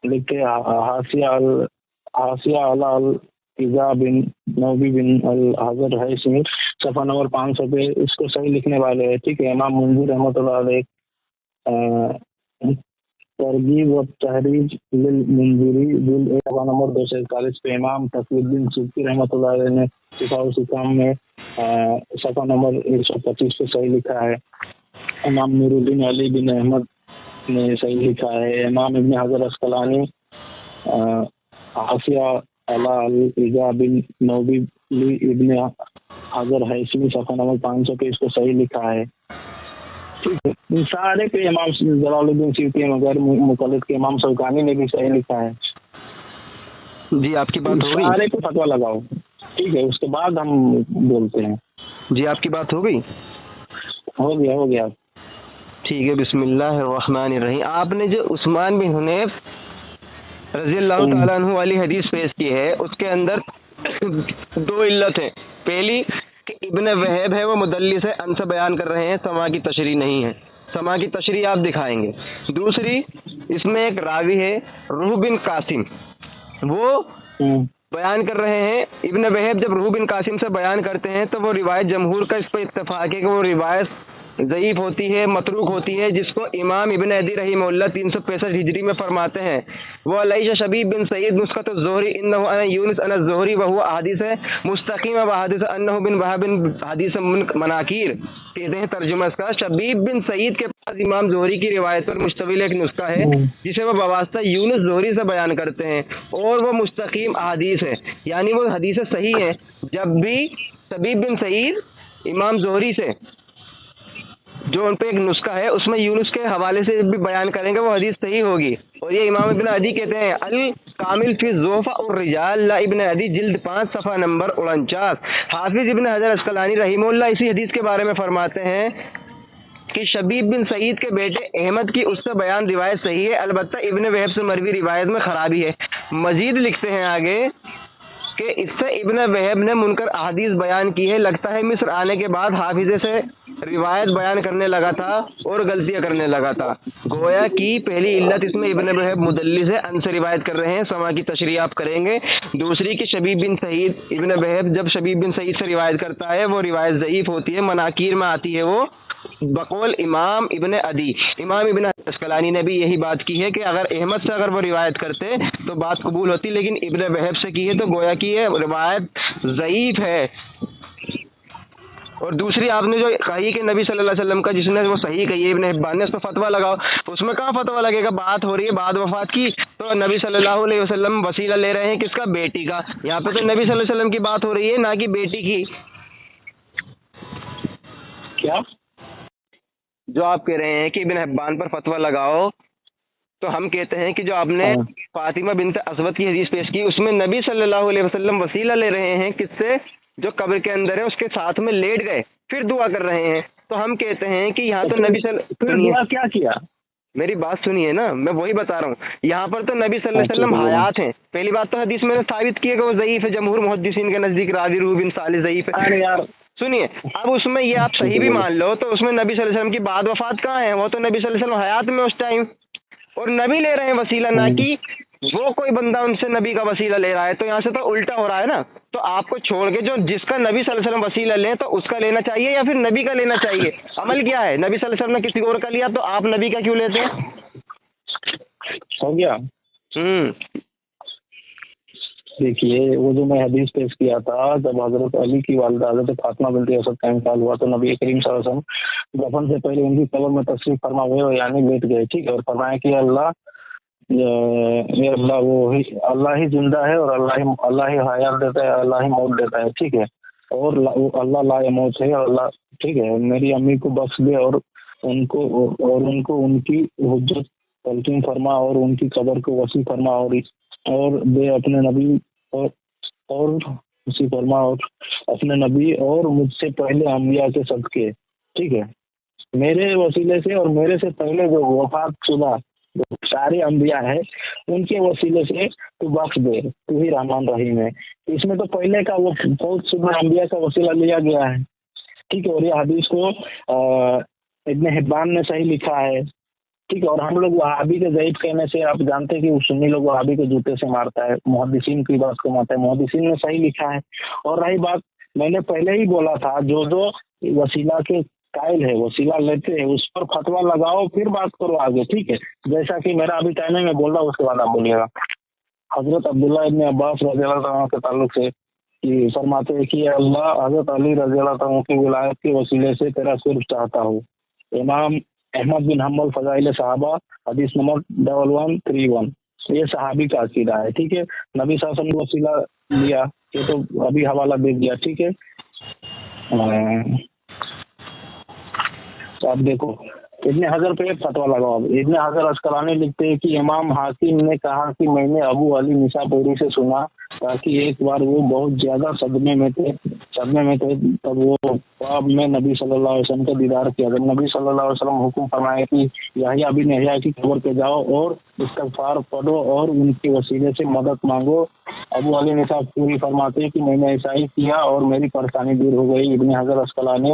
لکھتے حاشیہ علی القضا بن نوبی بن الحضر ہے صفحہ نمبر 500 پہ اس کو صحیح لکھنے والے ہیں. ٹھیک ہے. امام منذر رحمۃ اللہ علیہ ترغیب و تحریج للمنذری جلد 1 صفحہ نمبر 241 پہ امام تقی الدین سبکی رحمۃ اللہ علیہ نے شفاء الحکام میں صفحہ نمبر 125 پہ صحیح لکھا ہے. امام نور الدین علی بن احمد نے صحیح لکھا ہے. امام ابن حجر عسقلانی حاشیہ علی القضا بن نوبی ابن حجر حیثمی صفحہ نمبر 500 پہ اس کو صحیح لکھا ہے. سارے پہ امام جلال الدین سیوطی مگر مقلد کے امام شوکانی نے بھی صحیح لکھا ہے. جی آپ کی بات ہو گئی، سارے پہ فتویٰ لگاؤ. ٹھیک ہے، اس کے بعد ہم بولتے ہیں. جی آپ کی بات ہو گئی، ہو گیا. ٹھیک ہے. بسم اللہ الرحمن الرحیم. آپ نے جو عثمان بن حنیف رضی اللہ تعالیٰ عنہ والی حدیث پیش کی ہے اس کے اندر 2 علت ہیں. پہلی کہ ابن وہب ہے وہ مدلس ہے، ان سے بیان کر رہے ہیں، سما کی تشریح نہیں ہے. سما کی تشریح آپ دکھائیں گے. دوسری اس میں ایک راوی ہے روح بن قاسم، وہ بیان کر رہے ہیں ابن وہب جب روح بن قاسم سے بیان کرتے ہیں تو وہ روایت جمہور کا اس پہ اتفاق ہے کہ وہ روایت ضعیف ہوتی ہے، متروک ہوتی ہے، جس کو امام ابن عدی رحمہ اللہ 365 ہجری میں فرماتے ہیں وہ علیہ شبیب بن سعید نسخۃ الزہری انہ انا یونس انا الزہری وهو احادیث مستقیم و احادیث انہ بن وہب حدیث مناکیر. کہتے ہیں ترجمہ اس کا، شبیب بن سعید کے پاس امام زہری کی روایت پر مشتمل ایک نسخہ ہے جسے وہ بواسطہ یونس زہری سے بیان کرتے ہیں اور وہ مستقیم احادیث ہے، یعنی وہ حدیث صحیح ہے. جب بھی شبیب بن سعید امام زہری سے جو ان پہ ایک نسخہ ہے اس میں یونس کے حوالے سے بھی بیان کریں گے وہ حدیث صحیح ہوگی. اور یہ امام ابن عدی کہتے ہیں الکامل فی ضعفاء الرجال لا ابن عدی جلد 5 صفحہ نمبر 49. حافظ ابن حجر عسقلانی رحمہ اللہ اسی حدیث کے بارے میں فرماتے ہیں کہ شبیب بن سعید کے بیٹے احمد کی اس سے بیان روایت صحیح ہے، البتہ ابن وہب سے مروی روایت میں خرابی ہے. مزید لکھتے ہیں آگے کہ اس سے ابن وہب نے منکر احادیث بیان کی ہے، لگتا ہے مصر آنے کے بعد حافظے سے روایت بیان کرنے لگا تھا اور غلطیاں کرنے لگا تھا. گویا کی پہلی علت اس میں ابن وہب مدلس ہے، ان سے روایت کر رہے ہیں، سما کی تشریح آپ کریں گے. دوسری کہ شبیب بن سعید ابن وہب جب شبیب بن سعید سے روایت کرتا ہے وہ روایت ضعیف ہوتی ہے، مناکیر میں آتی ہے وہ بقول امام ابن عدی. امام ابن عسقلانی نے بھی یہی بات کی ہے کہ اگر احمد سے اگر وہ روایت کرتے تو بات قبول ہوتی، لیکن ابن وہب سے کی ہے تو گویا کی یہ روایت ضعیف ہے. اور دوسری آپ نے جو کہی کہ نبی صلی اللہ علیہ وسلم کا جس نے وہ صحیح کہی ہے ابن حبان نے، اس پہ فتویٰ لگاؤ، اس میں کہاں فتویٰ لگے گا؟ بات ہو رہی ہے بعد وفات کی، تو نبی صلی اللہ علیہ وسلم وسیلہ لے رہے ہیں کس کا؟ بیٹی کا. یہاں پہ تو نبی صلی اللہ علیہ وسلم کی بات ہو رہی ہے نہ کہ بیٹی کی. کیا جو آپ کہہ رہے ہیں کہ ابن حبان پر فتویٰ لگاؤ، تو ہم کہتے ہیں کہ جو آپ نے فاطمہ بنت اسود کی حدیث پیش کی اس میں نبی صلی اللہ علیہ وسلم وسیلہ لے رہے ہیں کس سے؟ جو قبر کے اندر ہے اس کے ساتھ میں لیٹ گئے پھر دعا کر رہے ہیں. تو ہم کہتے ہیں کہ یہاں تو نبی دعا کیا کیا؟ میری بات سنیے نا، میں وہی بتا رہا ہوں. یہاں پر تو نبی صلی اللہ علیہ وسلم حیات ہیں. پہلی بات تو حدیث میں نے ثابت کی ہے کہ وہ ضعیف ہے، جمہور محدثین کے نزدیک راوی روح بن صالح ضعیف ہے. ارے یار سنیے، اب اس میں یہ آپ صحیح بھی مان لو تو اس میں نبی صلی اللہ علیہ وسلم کی بعد وفات کہاں ہے؟ وہ تو نبی صلی اللہ علیہ وسلم حیات میں اس ٹائم، اور نبی لے رہے ہیں وسیلہ، نہ کہ وہ کوئی بندہ ان سے نبی کا وسیلہ لے رہا ہے. تو یہاں سے تو الٹا ہو رہا ہے نا. تو آپ کو چھوڑ کے جو جس کا نبی صلی اللہ علیہ وسلم وسیلہ لیں تو اس کا لینا چاہیے یا پھر نبی کا لینا چاہیے؟ عمل کیا ہے؟ نبی صلی اللہ علیہ وسلم نے کسی اور کا لیا تو آپ نبی کا کیوں لیتے ہیں؟ ہو گیا. دیکھیے وہ جو میں حدیث پیش کیا تھا، جب حضرت علی کی والدہ حضرت فاطمہ بنت اسد کا انتقال ہوا تو نبی کریم صلی اللہ علیہ وسلم دفن سے پہلے ان کی قبر میں تشریف فرما ہوئے یعنی لیٹ گئے، ٹھیک ہے، اور فرمایا کہ اللہ ہی زندہ ہے اور اللہ ہی حیات دیتا ہے، اللہ ہی موت دیتا ہے، ٹھیک ہے، اور اللہ لا موت ہے، اور اللہ ٹھیک ہے، میری امی کو بخش دے اور ان کو ان کی حجت تلقین فرما اور ان کی قبر کو وسیع فرما اور دے اپنے نبی اور وسیع فرما اور اپنے نبی اور مجھ سے پہلے انبیاء کے صدقے، ٹھیک ہے، میرے وسیلے سے اور میرے سے پہلے جو وفات شدہ سارے انبیاء ہیں ان کے وسیلے سے تو بخش دے، تو ہی رحمان رحیم ہے. اس میں تو پہلے کا وہ بہت شدہ انبیاء کا وسیلہ لیا گیا ہے، ٹھیک ہے، اور یہ حدیث کو ابن حبان نے صحیح لکھا ہے، ٹھیک ہے. اور ہم لوگ وہابی کے ضعیف کہنے سے آپ جانتے ہیں کہ وہ سنی لوگ وہابی کے جوتے سے مارتا ہے، محدثین کی بات کو مارتا ہے، محدثین نے صحیح لکھا ہے. اور رہی بات میں نے پہلے ہی بولا تھا جو وسیلہ کے قائل ہے وسیلہ لیتے ہیں اس پر فتویٰ لگاؤ پھر بات کرو آگے، ٹھیک ہے. جیسا کہ میرا ابھی ٹائم ہے میں بول رہا ہوں اس کے بعد آپ بولیے گا. حضرت عبداللہ ابن عباس رضی اللہ عنہ کے تعلق سے فرماتے ہیں کہ اللہ حضرت علی رضی اللہ عنہ کی ولایت کے وسیلے سے تیرا صرف چاہتا ہوں. امام احمد بن حنبل فضائل صحابہ حدیث نمبر 1131، یہ صحابی کا عقیدہ ہے، ٹھیک ہے. نبی صلی اللہ علیہ وسلم وسیلہ لیا یہ تو ابھی حوالہ دے دیا، ٹھیک ہے. آپ دیکھو ابن حجر پہ فتویٰ لگاؤ. ابن حجر عسقلانی لکھتے ہیں کہ امام حاکم نے کہا کہ میں نے ابو علی نساپوری سے سنا تاکہ ایک بار وہ بہت زیادہ صدمے میں تھے تب وہ خواب میں نبی صلی اللہ علیہ وسلم کا دیدار کیا. جب نبی صلی اللہ علیہ وسلم حکم فرمایا کہ یحییٰ بن یحییٰ کی قبر پہ جاؤ اور استغفار پڑھو اور ان کے وسیلے سے مدد مانگو. ابو علی نساپوری فرماتے ہیں کہ میں نے ایسا ہی کیا اور میری پریشانی دور ہو گئی. ابن حجر عسقلانی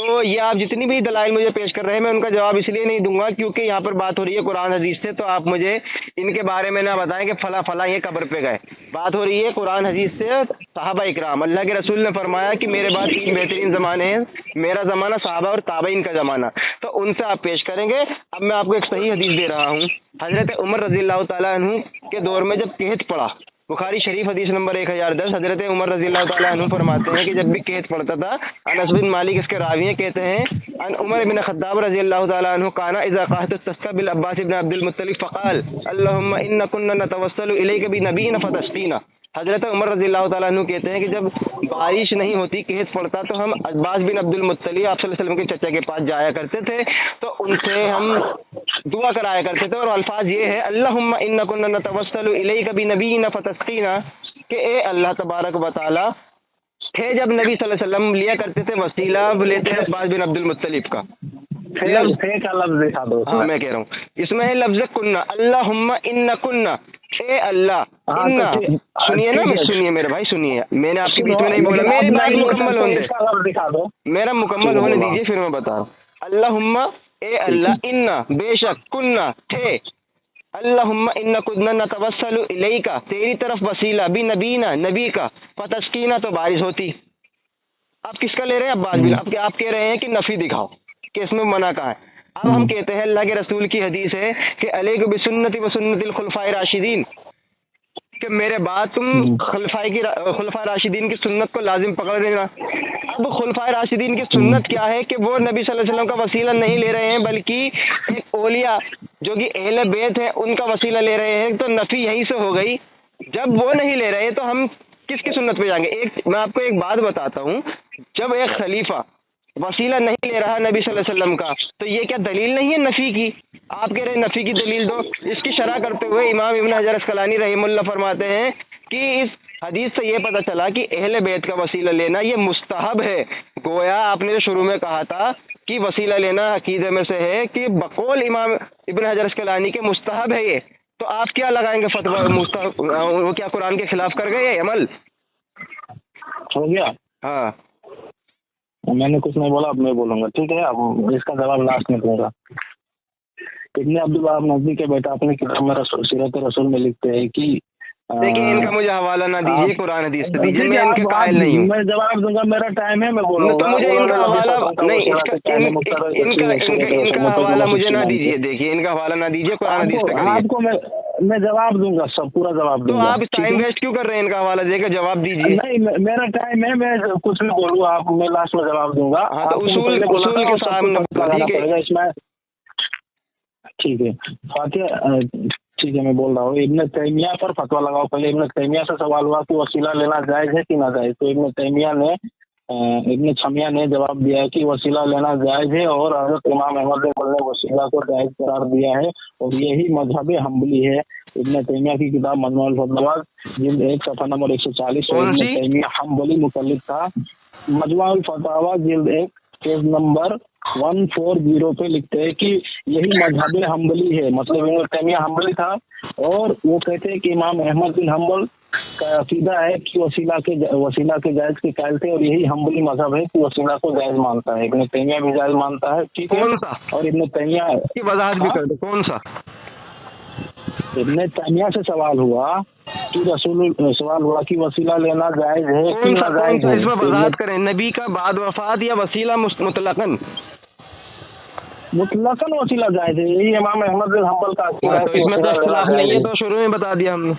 تو یہ آپ جتنی بھی دلائل مجھے پیش کر رہے ہیں میں ان کا جواب اس لیے نہیں دوں گا کیونکہ یہاں پر بات ہو رہی ہے قرآن حدیث سے، تو آپ مجھے ان کے بارے میں نہ بتائیں کہ فلاں فلاں یہ قبر پہ گئے. بات ہو رہی ہے قرآن حدیث سے. صحابہ اکرام، اللہ کے رسول نے فرمایا کہ میرے بعد 3 بہترین زمانے ہیں، میرا زمانہ، صحابہ اور تابعین کا زمانہ. تو ان سے آپ پیش کریں گے. اب میں آپ کو ایک صحیح حدیث دے رہا ہوں. حضرت عمر رضی اللہ تعالیٰ عنہ کے دور میں جب قحط پڑا، بخاری شریف حدیث نمبر 1010، حضرت عمر رضی اللہ تعالیٰ عنہ فرماتے ہیں کہ جب بھی قحط پڑتا تھا، انس بن مالک اس کے راوی ہیں، کہتے ہیں ان عمر بن خطاب رضی اللہ تعالیٰ عنہ کانا اذا قحط استسقى بالعباس بن عبد المطلب فقال اللهم ان كنا نتوسل اليك بنبينا فتسقينا. حضرت عمر رضی اللہ تعالیٰ عنہ کہتے ہیں کہ جب بارش نہیں ہوتی، قحط پڑتا، تو ہم عباس بن عبد المطلب آپ صلی اللہ علیہ وسلم کے چچا کے پاس جایا کرتے تھے، تو ان سے ہم دعا کرایا کرتے تھے، اور الفاظ یہ ہے اللہم انا کنا نتوسل الیک بنبینا فتسقینا، کہ اے اللہ تبارک و تعالی تھے جب نبی صلی اللہ علیہ وسلم لیا کرتے تھے وسیلہ لیتے ہیں عباس بن عبد المطلب کا. لفظ دکھا دو. ہاں میں کہہ رہا ہوں اس میں ہے لفظ کننا، اللہم ان کننا، اے اللہ. سنیے نا، سنیے میرے بھائی، سنیے، میں نے آپ کے بیچ میں نہیں بولا، میری بات مکمل ہونے دے، میرا مکمل ہونے دیجیے پھر میں بتا رہا ہوں. اللہم اے اللہ، انا بے شک، کننا تھے، اللہم انا کنا نتوسل الیکا تیری طرف وسیلہ، بھی نبینا نبی کا، فتسقینا تو بارش ہوتی. آپ کس کا لے رہے ہیں؟ عباس بن، اب آپ کہہ رہے ہیں کہ نفی دکھاؤ کہ اس میں منع کہاں ہے. اب ہم کہتے ہیں اللہ کے رسول کی حدیث ہے کہ علیکم بسنتی و سنت الخلفاء راشدین، کہ میرے بعد تم خلفاء راشدین کی سنت کو لازم پکڑ لینا. اب خلفاء راشدین کی سنت کیا ہے کہ وہ نبی صلی اللہ علیہ وسلم کا وسیلہ نہیں لے رہے ہیں، بلکہ ایک اولیاء جو کہ اہل بیت ہیں ان کا وسیلہ لے رہے ہیں. تو نفی یہیں سے ہو گئی. جب وہ نہیں لے رہے تو ہم کس کی سنت پہ جائیں گے؟ میں آپ کو ایک بات بتاتا ہوں، جب ایک خلیفہ وسیلہ نہیں لے رہا نبی صلی اللہ علیہ وسلم کا، تو یہ کیا دلیل نہیں ہے نفی کی؟ آپ کہہ رہے ہیں نفی کی دلیل دو. اس کی شرح کرتے ہوئے امام ابن حجر اسقلانی رحمہ اللہ فرماتے ہیں کہ اس حدیث سے یہ پتہ چلا کہ اہل بیت کا وسیلہ لینا یہ مستحب ہے. گویا آپ نے جو شروع میں کہا تھا کہ وسیلہ لینا عقیدے میں سے ہے، کہ بقول امام ابن حجر اسقلانی کے مستحب ہے یہ، تو آپ کیا لگائیں گے فتویٰ؟ مستحب وہ کیا قرآن کے خلاف کر گئے عمل؟ ہو گیا. ہاں میں نے کچھ نہیں بولا، اب میں بولوں گا، ٹھیک ہے؟ اب اس کا جواب لاسٹ میں دوں گا. ابن عبداللہ نزدی کے بیٹا اپنے کتاب میں سیرت رسول میں لکھتے ہیں کہ دیکھیں ان کا مجھے حوالہ نہ دیجیے، قرآن حدیث سے دیجیے، میں ان کے قائل نہیں ہوں. میں جواب دوں گا، میرا ٹائم ہے، میں بولوں گا. تو مجھے ان کا حوالہ نہیں، ان کا حوالہ مجھے نہ دیجیے. دیکھیے ان کا حوالہ نہ دیجیے، قرآن حدیث سے آپ کو میں جواب دوں گا، سب پورا جواب دوں گا. تو آپ ٹائم ویسٹ کیوں کر رہے ہیں؟ ان کا حوالہ دے کے جواب دیجیے. نہیں، میرا ٹائم ہے، میں کچھ بھی بولوں، آپ میں لاسٹ میں جواب دوں گا. ہاں تو اصول کے سامنے اس میں ٹھیک ہے. فاتح ٹھیک ہے، میں بول رہا ہوں. ابن تیمیہ پر فتویٰ لگاؤ. پہلے ابن تیمیہ سے سوال ہوا کہ وسیلہ لینا جائز ہے کہ نہ جائز، تو ابن چھمیہ نے جواب دیا ہے کہ وسیلہ لینا جائز ہے، اور حضرت امام احمد نے وسیلہ کو جائز قرار دیا ہے، اور یہی مذہب حنبلی ہے. ابن تیمیہ کی کتاب مجموع الفتاوی جلد 1 صفحہ نمبر 140. ابن تیمیہ حنبلی مقلد تھا. مجموع الفتاوی جلد 1 پیج نمبر 140 پہ لکھتے ہیں کہ یہی مذہب حنبلی ہے. مطلب ابن تیمیہ حنبلی تھا، اور وہ کہتے ہیں کہ امام احمد بن حنبل کا عقیدہ ہے کہ وسیلہ کے جائز کے قائل تھے، اور یہی حنبلی مذہب ہے کہ وسیلہ کو جائز مانتا ہے. ابن تیمیہ بھی جائز مانتا ہے. ٹھیک ہے. اور ابن تیمیہ کی وضاحت بھی کر دو، کون سا؟ ابن تیمیہ سے سوال ہوا کہ وسیلہ لینا جائز ہے کہ نہ جائز ہے. اس میں وضاحت کریں، نبی کا بعد وفات یا وسیلہ مطلقاً وسیلہ جائز ہے. یہی امام احمد بن حنبل کا عقیدہ ہے. اس میں تو اختلاف نہیں ہے، تو شروع میں بتا دیا ہم نے.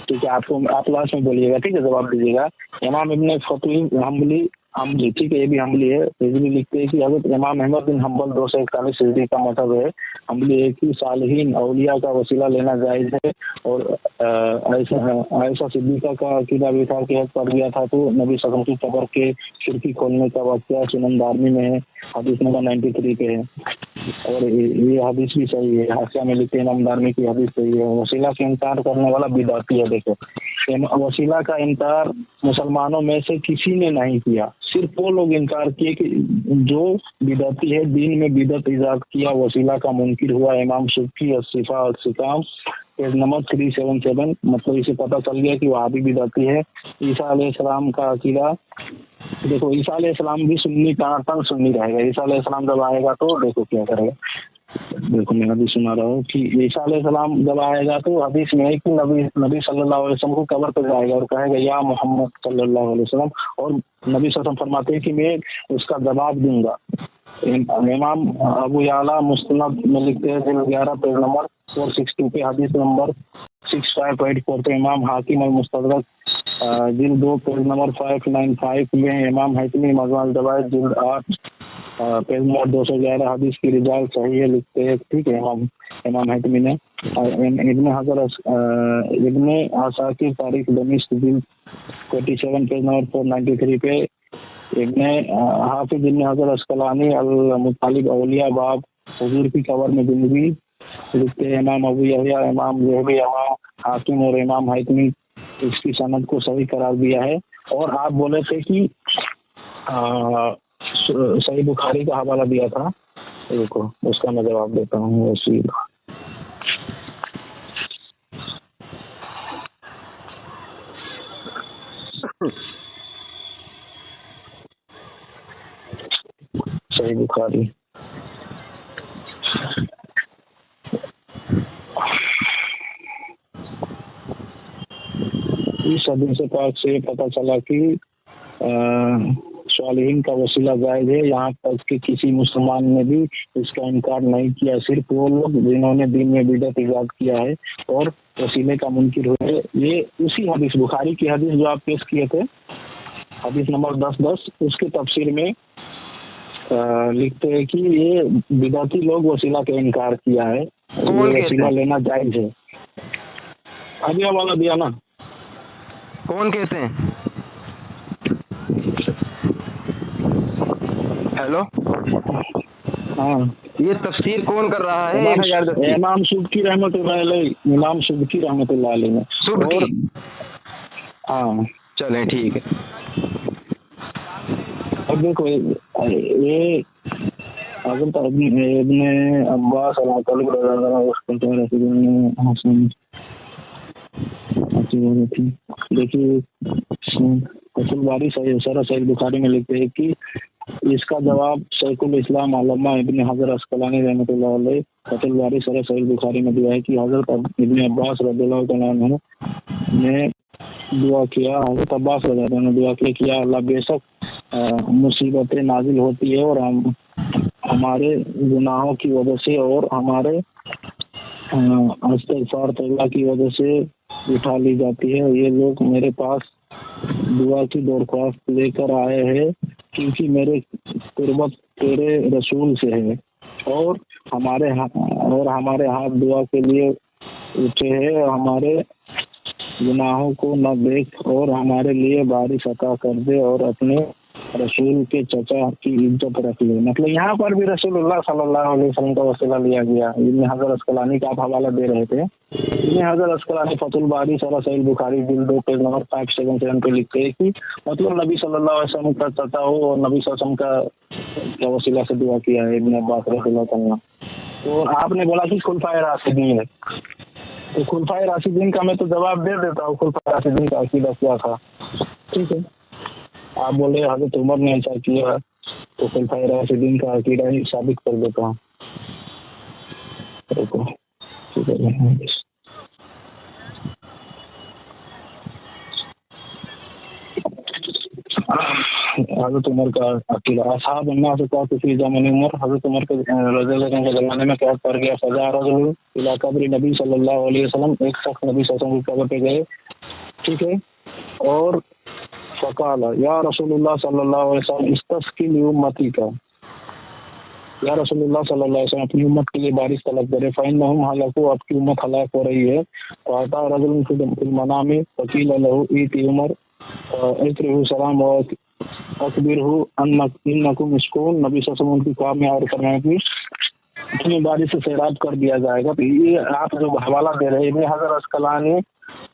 ٹھیک ہے، آپ لاسٹ میں بولیے گا، ٹھیک ہے، جواب دیجیے گا. امام ابن فقی حنبلی، ٹھیک ہے، یہ بھی حنبلی ہے. بھی لکھتے ہیں کہ حضرت امام احمد بن حنبل 241 ہجری کا مذہب ہے. حنبلی ہے کہ صالحین اولیاء کا وسیلہ لینا جائز ہے. اور عائشہ صدیقہ کا عقیدہ بھی تھا کہ پڑھ گیا تھا تو نبی صلی اللہ علیہ وسلم کی قبر کے کھڑکی کھولنے کا واقعہ سنن دارمی میں ہے، حدیث نمبر 93 پہ ہے. اور یہ حدیث بھی صحیح ہے. حاشیہ میں لکھتے ہیں امام دارمی کی حدیث صحیح ہے. وسیلہ کا انکار کرنے والا بدعتی ہے. دیکھو، وسیلہ کا انکار مسلمانوں میں سے کسی نے نہیں کیا، صرف وہ لوگ انکار کیے کہ جو بدعتی ہے، دین میں بدعت ایجاد کیا، وسیلہ کا منکر ہوا۔ امام سبکی الصفا والسقام پیج نمبر 377، مطلب اسے پتہ چل گیا کہ وہابی بدعتی ہے۔ عیسیٰ علیہ السلام کا عقیدہ، دیکھو عیسیٰ علیہ السلام بھی سنی، تن سنی رہے گا۔ عیسیٰ علیہ السلام جب آئے گا تو دیکھو کیا کرے گا، دیکھو میں حدیث سنا رہا ہوں کہ عیسیٰ علیہ السلام جب آئے گا تو حدیث میں ہے کہ نبی صلی اللہ علیہ وسلم کو قبر پہ جائے گا اور کہے گا یا محمد صلی اللہ علیہ وسلم، اور نبی صلی اللہ علیہ وسلم فرماتے ہیں کہ میں اس کا جواب دوں گا۔ امام ابو یعلا مستند میں لکھتے ہیں جلد 11 پیج نمبر 462 پہ، حدیث نمبر 6584 پہ۔ امام حاکم المستدرک جلد 2 پیج نمبر 595 میں۔ امام حیثمی مجموع الزوائد جلد 8 پیج نمبر 211 حدیث کی رجال صحیح ہے لکھتے ہیں، ٹھیک ہے امام حیثمی نے۔ ابن عساکر تاریخ دمشق جلد 47 پیج نمبر 493 پہ۔ ابن حافظ ابن حجر عسقلانی المطالب اولیاء باب حضور کی قبر میں زندگی لکھتے ہیں۔ امام ابو یحییٰ، امام ذہبی، امام حاکم اور امام حیثمی اس کی سند کو صحیح قرار دیا ہے۔ اور آپ بولے تھے کہ صحیح بخاری کا حوالہ دیا تھا، دیکھو اس کا میں جواب دیتا ہوں۔ وسیع صحیح بخاری اس حدیث پاک سے پتہ چلا کہ صالحین کا وسیلہ جائز ہے، یہاں تک کہ کسی مسلمان نے بھی اس کا انکار نہیں کیا، صرف وہ لوگ جنہوں نے دین میں بدعت ایجاد کیا ہے اور وسیلے کا منکر ہوئے۔ یہ اسی حدیث بخاری کی حدیث جو آپ پیش کیے تھے، حدیث نمبر 1010، اس کی تفسیر میں لکھتے ہیں کہ یہ بدعتی لوگ وسیلہ کا انکار کیا ہے، وسیلہ لینا جائز ہے۔ ابھی حوالہ دیا نا، کون کہتے ہیں؟ ہیلو، ہاں یہ تفسیر کون کر رہا ہے؟ امام سبکی رحمۃ اللہ علیہ، امام سبکی رحمۃ اللہ علیہ سبکی، ہاں چلیں ٹھیک ہے۔ اب دیکھو یہ حضرت ابن عباس دیکھیے فصل باری صحیح بخاری میں لکھتے ہیں کہ اس کا جواب شیخ الاسلام علامہ ابن حجر عسقلانی رحمۃ اللہ علیہ فصل باری صحیح بخاری میں دیا ہے کہ حضرت ابن عباس رضی اللہ تعالیٰ عنہ نے دعا کیا، حضرت عباس رضی اللہ عنہ نے دعا کیا کہ یا اللہ بے شک مصیبتیں نازل ہوتی ہے اور ہمارے گناہوں کی وجہ سے اور ہمارے استغفار توبہ کی وجہ سے اٹھا لی جاتی ہے۔ یہ لوگ میرے پاس دعا کی درخواست لے کر آئے ہیں کیونکہ میرے قربت تیرے رسول سے ہے، اور ہمارے ہاتھ دعا کے لیے اٹھے ہیں، ہمارے گناہوں کو نہ دیکھ اور ہمارے لیے بارش عطا کر دے اور اپنے رسول کے چچا کی عزت رکھ لے۔ مطلب یہاں پر بھی رسول اللہ صلی اللہ علیہ وسلم کا وسیلہ لیا گیا۔ ابن حجر عسقلانی کا آپ حوالہ دے رہے تھے، ابن حجر عسقلانی فتح الباری صحیح بخاری جلد 2 پیج نمبر 577 پہ لکھتے ہیں کہ مطلب نبی صلی اللہ علیہ وسلم کا چچا ہو اور نبی صلی اللہ علیہ وسلم کا وسیلہ سے دعا کیا ہے ابن عباس رضی اللہ عنہ۔ تو آپ نے بولا کہ خلفائے راشدین ہے، تو خلفائے راشدین کا میں تو جواب دے دیتا ہوں، خلفائے راشدین کا عقیدہ کیا تھا، ٹھیک ہے۔ آپ بولے حضرت عمر نے ایسا کیا تو خلفائے راشدین کا عقیدہ ہی ثابت کر دیتا ہوں۔ حضرت عمر کا عقیدہ، اصحاب الناس کا فی زمن عمر، حضرت عمر کے رضی اللہ عنہ کے زمانے میں کیا پڑ گیا، فجاء رجل الی قبر نبی صلی اللہ علیہ وسلم، ایک شخص نبی صلی اللہ علیہ وسلم کی قبر پہ گئے، ٹھیک ہے، اور فقال یا رسول اللہ صلی اللہ علیہ وسلم استسقی لامتی کا، یا رسول اللہ صلی اللہ علیہ وسلم اپنی امت کے لیے بارش طلب کرے، فإنهم هلكوا، آپ کی امت ہلاک ہو رہی ہے۔ فأتى رجل في المنام فقيل له ائت عمر اقرئه السلام واخبره انكم مسكون، نبی صلی اللہ علیہ وسلم کی خواب میں اور فرمایا کہ تمہیں بارش سے سیراب کر دیا جائے گا۔ تو یہ آپ جو حوالہ دے رہے ہیں ابن حجر عسقلانی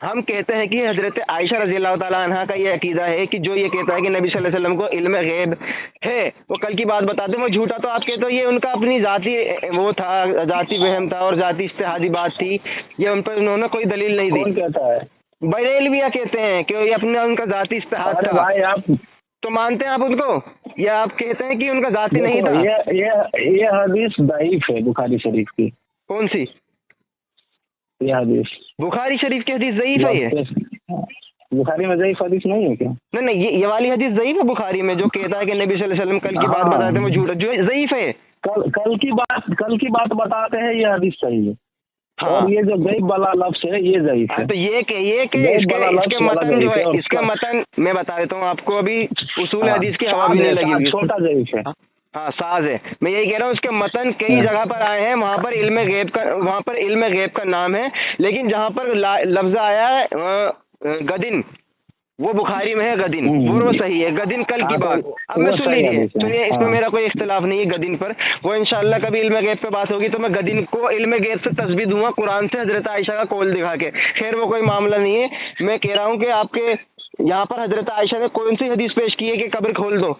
ہم کہتے ہیں کہ حضرت عائشہ رضی اللہ تعالیٰ عنہ کا یہ عقیدہ ہے کہ جو یہ کہتا ہے کہ نبی صلی اللہ علیہ وسلم کو علم غیب ہے، وہ کل کی بات بتاتے ہیں، وہ جھوٹا تو آپ کہتے ہو یہ ان کا اپنی ذاتی وہ تھا، ذاتی وہم تھا اور ذاتی اجتہادی بات تھی، یہ ان پر انہوں نے کوئی دلیل نہیں دی. کون کہتا ہے؟ بریلویہ کہتے ہیں کہ یہ اپنا ان کا ذاتی اجتہاد ارے تھا. بھائی آپ تو مانتے ہیں آپ ان کو یا آپ کہتے ہیں کہ ان کا ذاتی نہیں تھا؟ یہ حدیث ضعیف ہے بخاری شریف کی. کون سی؟ یہ حدیث بخاری شریف کی حدیث ضعیف ہے یہ؟ بخاری میں ضعیف حدیث نہیں ہے کیا؟ نہیں یہ والی حدیث ضعیف ہے بخاری میں، جو کہتا ہے کہ نبی صلی اللہ علیہ وسلم کل کی بات بتاتے ہیں وہ جھوٹا، جو ضعیف ہے. کل کی بات بتاتے ہیں، یہ حدیث صحیح ہے. ہاں. اور یہ جو غیب والا لفظ ہے یہ ضعیف ہے. تو یہ کہ اس کے متن جو ہے، اس کے متن میں بتا دیتا ہوں آپ کو، ابھی اصول حدیث کی ہوا بھی نہیں لگی ہوئی، چھوٹا ضعیف ہے. ہاں ساز ہے. میں یہی کہہ رہا ہوں اس کے متن کئی جگہ پر آئے ہیں، وہاں پر علم غیب کا نام ہے، لیکن جہاں پر لفظ آیا ہے گدن، وہ بخاری میں ہے گدن، وہ صحیح ہے. گدن کل کی بات. اب میں سن لیجیے، اس میں میرا کوئی اختلاف نہیں ہے گدن پر، وہ انشاءاللہ کبھی علم غیب پہ بات ہوگی تو میں گدن کو علم غیب سے تثبیت دوں گا قرآن سے حضرت عائشہ کا قول دکھا کے. خیر وہ کوئی معاملہ نہیں ہے. میں کہہ رہا ہوں کہ آپ کے یہاں پر حضرت عائشہ نے کون سی حدیث پیش کی ہے کہ قبر کھول دو؟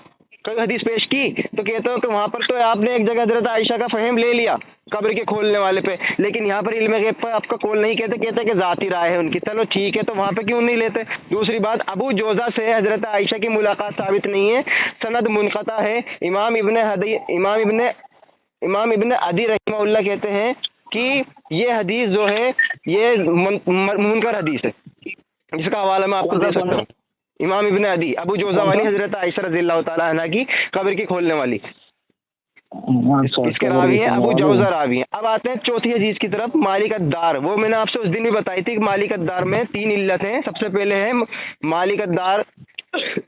کوئی حدیث پیش کی تو کہتا ہوں کہ وہاں پر تو آپ نے ایک جگہ حضرت عائشہ کا فہم لے لیا قبر کے کھولنے والے پہ، لیکن یہاں پر علم غیب پر آپ کا قول نہیں کہتے کہ ذاتی رائے ہے ان کی. چلو ٹھیک ہے، تو وہاں پہ کیوں نہیں لیتے؟ دوسری بات، ابو جوزہ سے حضرت عائشہ کی ملاقات ثابت نہیں ہے، سند منقطع ہے. امام ابن عدی رحمہ اللہ کہتے ہیں کہ یہ حدیث جو ہے یہ منکر حدیث ہے، جس کا حوالہ میں آپ کو دے سکتا ہوں. امام ابن عدی، ابو جوزہ والی حضرت عائشہ رضی اللہ تعالیٰ عنہ کی قبر کی کھولنے والی، اس کے راوی ہیں ابو جوزہ راوی ہیں. اب آتے ہیں چوتھی حدیث کی طرف، مالک الدار. وہ میں نے آپ سے اس دن بھی بتائی تھی کہ مالک الدار میں 3 علت ہیں. سب سے پہلے ہے مالک الدار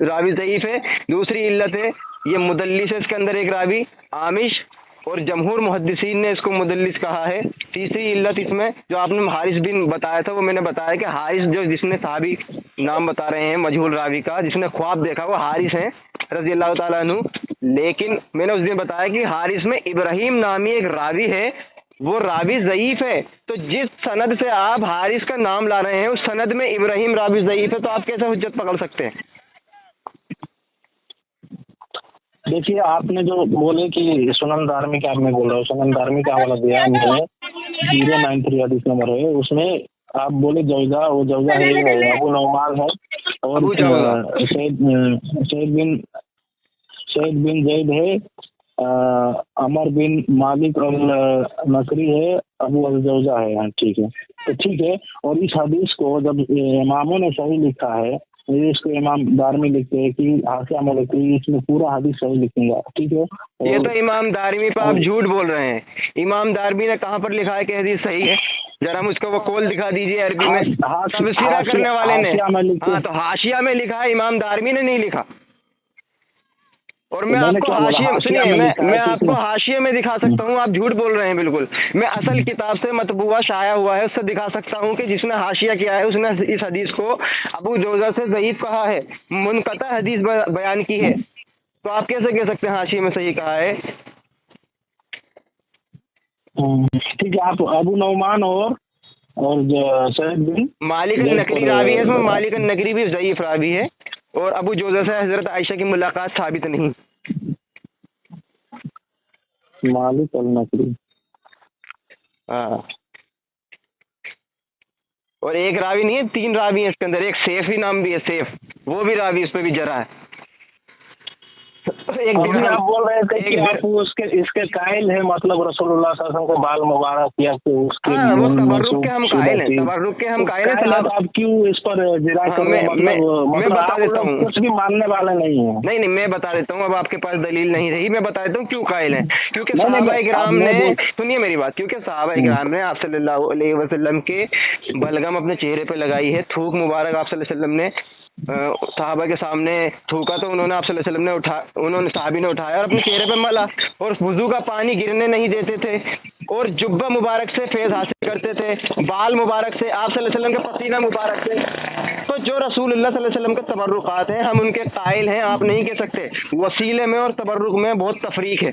راوی ضعیف ہے. دوسری علت ہے یہ مدلس ہے، اس کے اندر ایک راوی عامش، اور جمہور محدثین نے اس کو مدلس کہا ہے. تیسری علت اس میں جو آپ نے حارث بن بتایا تھا، وہ میں نے بتایا کہ حارث جو جس نے صحابی نام بتا رہے ہیں مجہول راوی کا، جس نے خواب دیکھا، وہ حارث ہیں رضی اللہ تعالیٰ عنہ. لیکن میں نے اس دن بتایا کہ حارث میں ابراہیم نامی ایک راوی ہے، وہ راوی ضعیف ہے. تو جس سند سے آپ حارث کا نام لا رہے ہیں اس سند میں ابراہیم راوی ضعیف ہے، تو آپ کیسے حجت پکڑ سکتے ہیں؟ دیکھیے آپ نے جو بولے کہ سنن دارمی کا، آپ نے بول رہا ہوں سنن دارمی کا حوالہ دیا میں نے 093 حدیث نمبر ہے، اس میں آپ بولے جوزہ، وہ جوزہ ہے ابو نعمان ہے، اور سعید بن زید ہے، عمر بن مالک النصری ہے، ابو الجوزہ ہے. ٹھیک ہے، تو ٹھیک ہے. اور اس حدیث کو جب اماموں نے صحیح لکھا ہے، اس کو امام دارمی لکھتے ہیں کہ حاشیہ میں لکھتے ہیں، اس میں پورا حدیث صحیح لکھیں گا. ٹھیک ہے، یہ تو امام دارمی پہ آپ جھوٹ بول رہے ہیں. امام دارمی نے کہاں پر لکھا ہے کہ حدیث صحیح ہے؟ ذرا مجھ کو وہ قول دکھا دیجیے عربی میں، تبصرہ کرنے والے نے. ہاں تو حاشیہ میں لکھا ہے، امام دارمی نے نہیں لکھا. اور میں آپ کو حاشیے سنیے، میں آپ کو حاشیے میں دکھا سکتا ہوں، آپ جھوٹ بول رہے ہیں بالکل. میں اصل کتاب سے مطبوعہ شائع ہوا ہے اس سے دکھا سکتا ہوں کہ جس نے حاشیہ کیا ہے اس نے اس حدیث کو ابو جوزہ سے ضعیف کہا ہے، منقطع حدیث بیان کی ہے. تو آپ کیسے کہہ سکتے ہیں حاشیے میں صحیح کہا ہے؟ ٹھیک ہے، آپ ابو نعمان اور سعید بن مالک النکری راوی ہے، اس میں مالک النکری بھی ضعیف راوی ہے، اور ابو جوزہ سے حضرت عائشہ کی ملاقات ثابت نہیں. مالک النکری، ہاں. اور ایک راوی نہیں ہے، 3 راوی ہیں اس کے اندر. ایک سیفی نام بھی ہے، سیف، وہ بھی راوی، اس پہ بھی جرا ہے. آپ بول رہے تھے کہ آپ اس کے قائل ہیں، مطلب رسول اللہ صلی اللہ علیہ وسلم کو بال مبارک کیا کہ اس کے وہ تبرک کے ہم قائل ہیں، تبرک کے ہم قائل ہیں. آپ کیوں اس پر جرا کر رہے ہیں؟ میں بتا دیتا ہوں، کچھ بھی ماننے والے نہیں ہیں. نہیں میں بتا دیتا ہوں. اب آپ کے پاس دلیل نہیں رہی، میں بتا دیتا ہوں کیوں قائل ہیں. کیونکہ صحابہ کرام نے، سنیے میری بات، کیونکہ صحابہ کرام نے آپ صلی اللہ علیہ وسلم کے بلغم اپنے چہرے پہ لگائی ہے، تھوک مبارک آپ صلی اللہ علیہ وسلم نے صحابہ کے سامنے تھوکا، تو انہوں نے آپ صلی اللہ علیہ وسلم نے صحابی نے اٹھایا اور اپنے چہرے پہ ملا، اور وضو کا پانی گرنے نہیں دیتے تھے، اور جبہ مبارک سے فیض حاصل کرتے تھے، بال مبارک سے، آپ صلی اللہ علیہ وسلم کے پسینہ مبارک سے. تو جو رسول اللہ صلی اللہ علیہ وسلم کے تبرکات ہیں ہم ان کے قائل ہیں، آپ نہیں کہہ سکتے. وسیلے میں اور تبرک میں بہت تفریق ہے.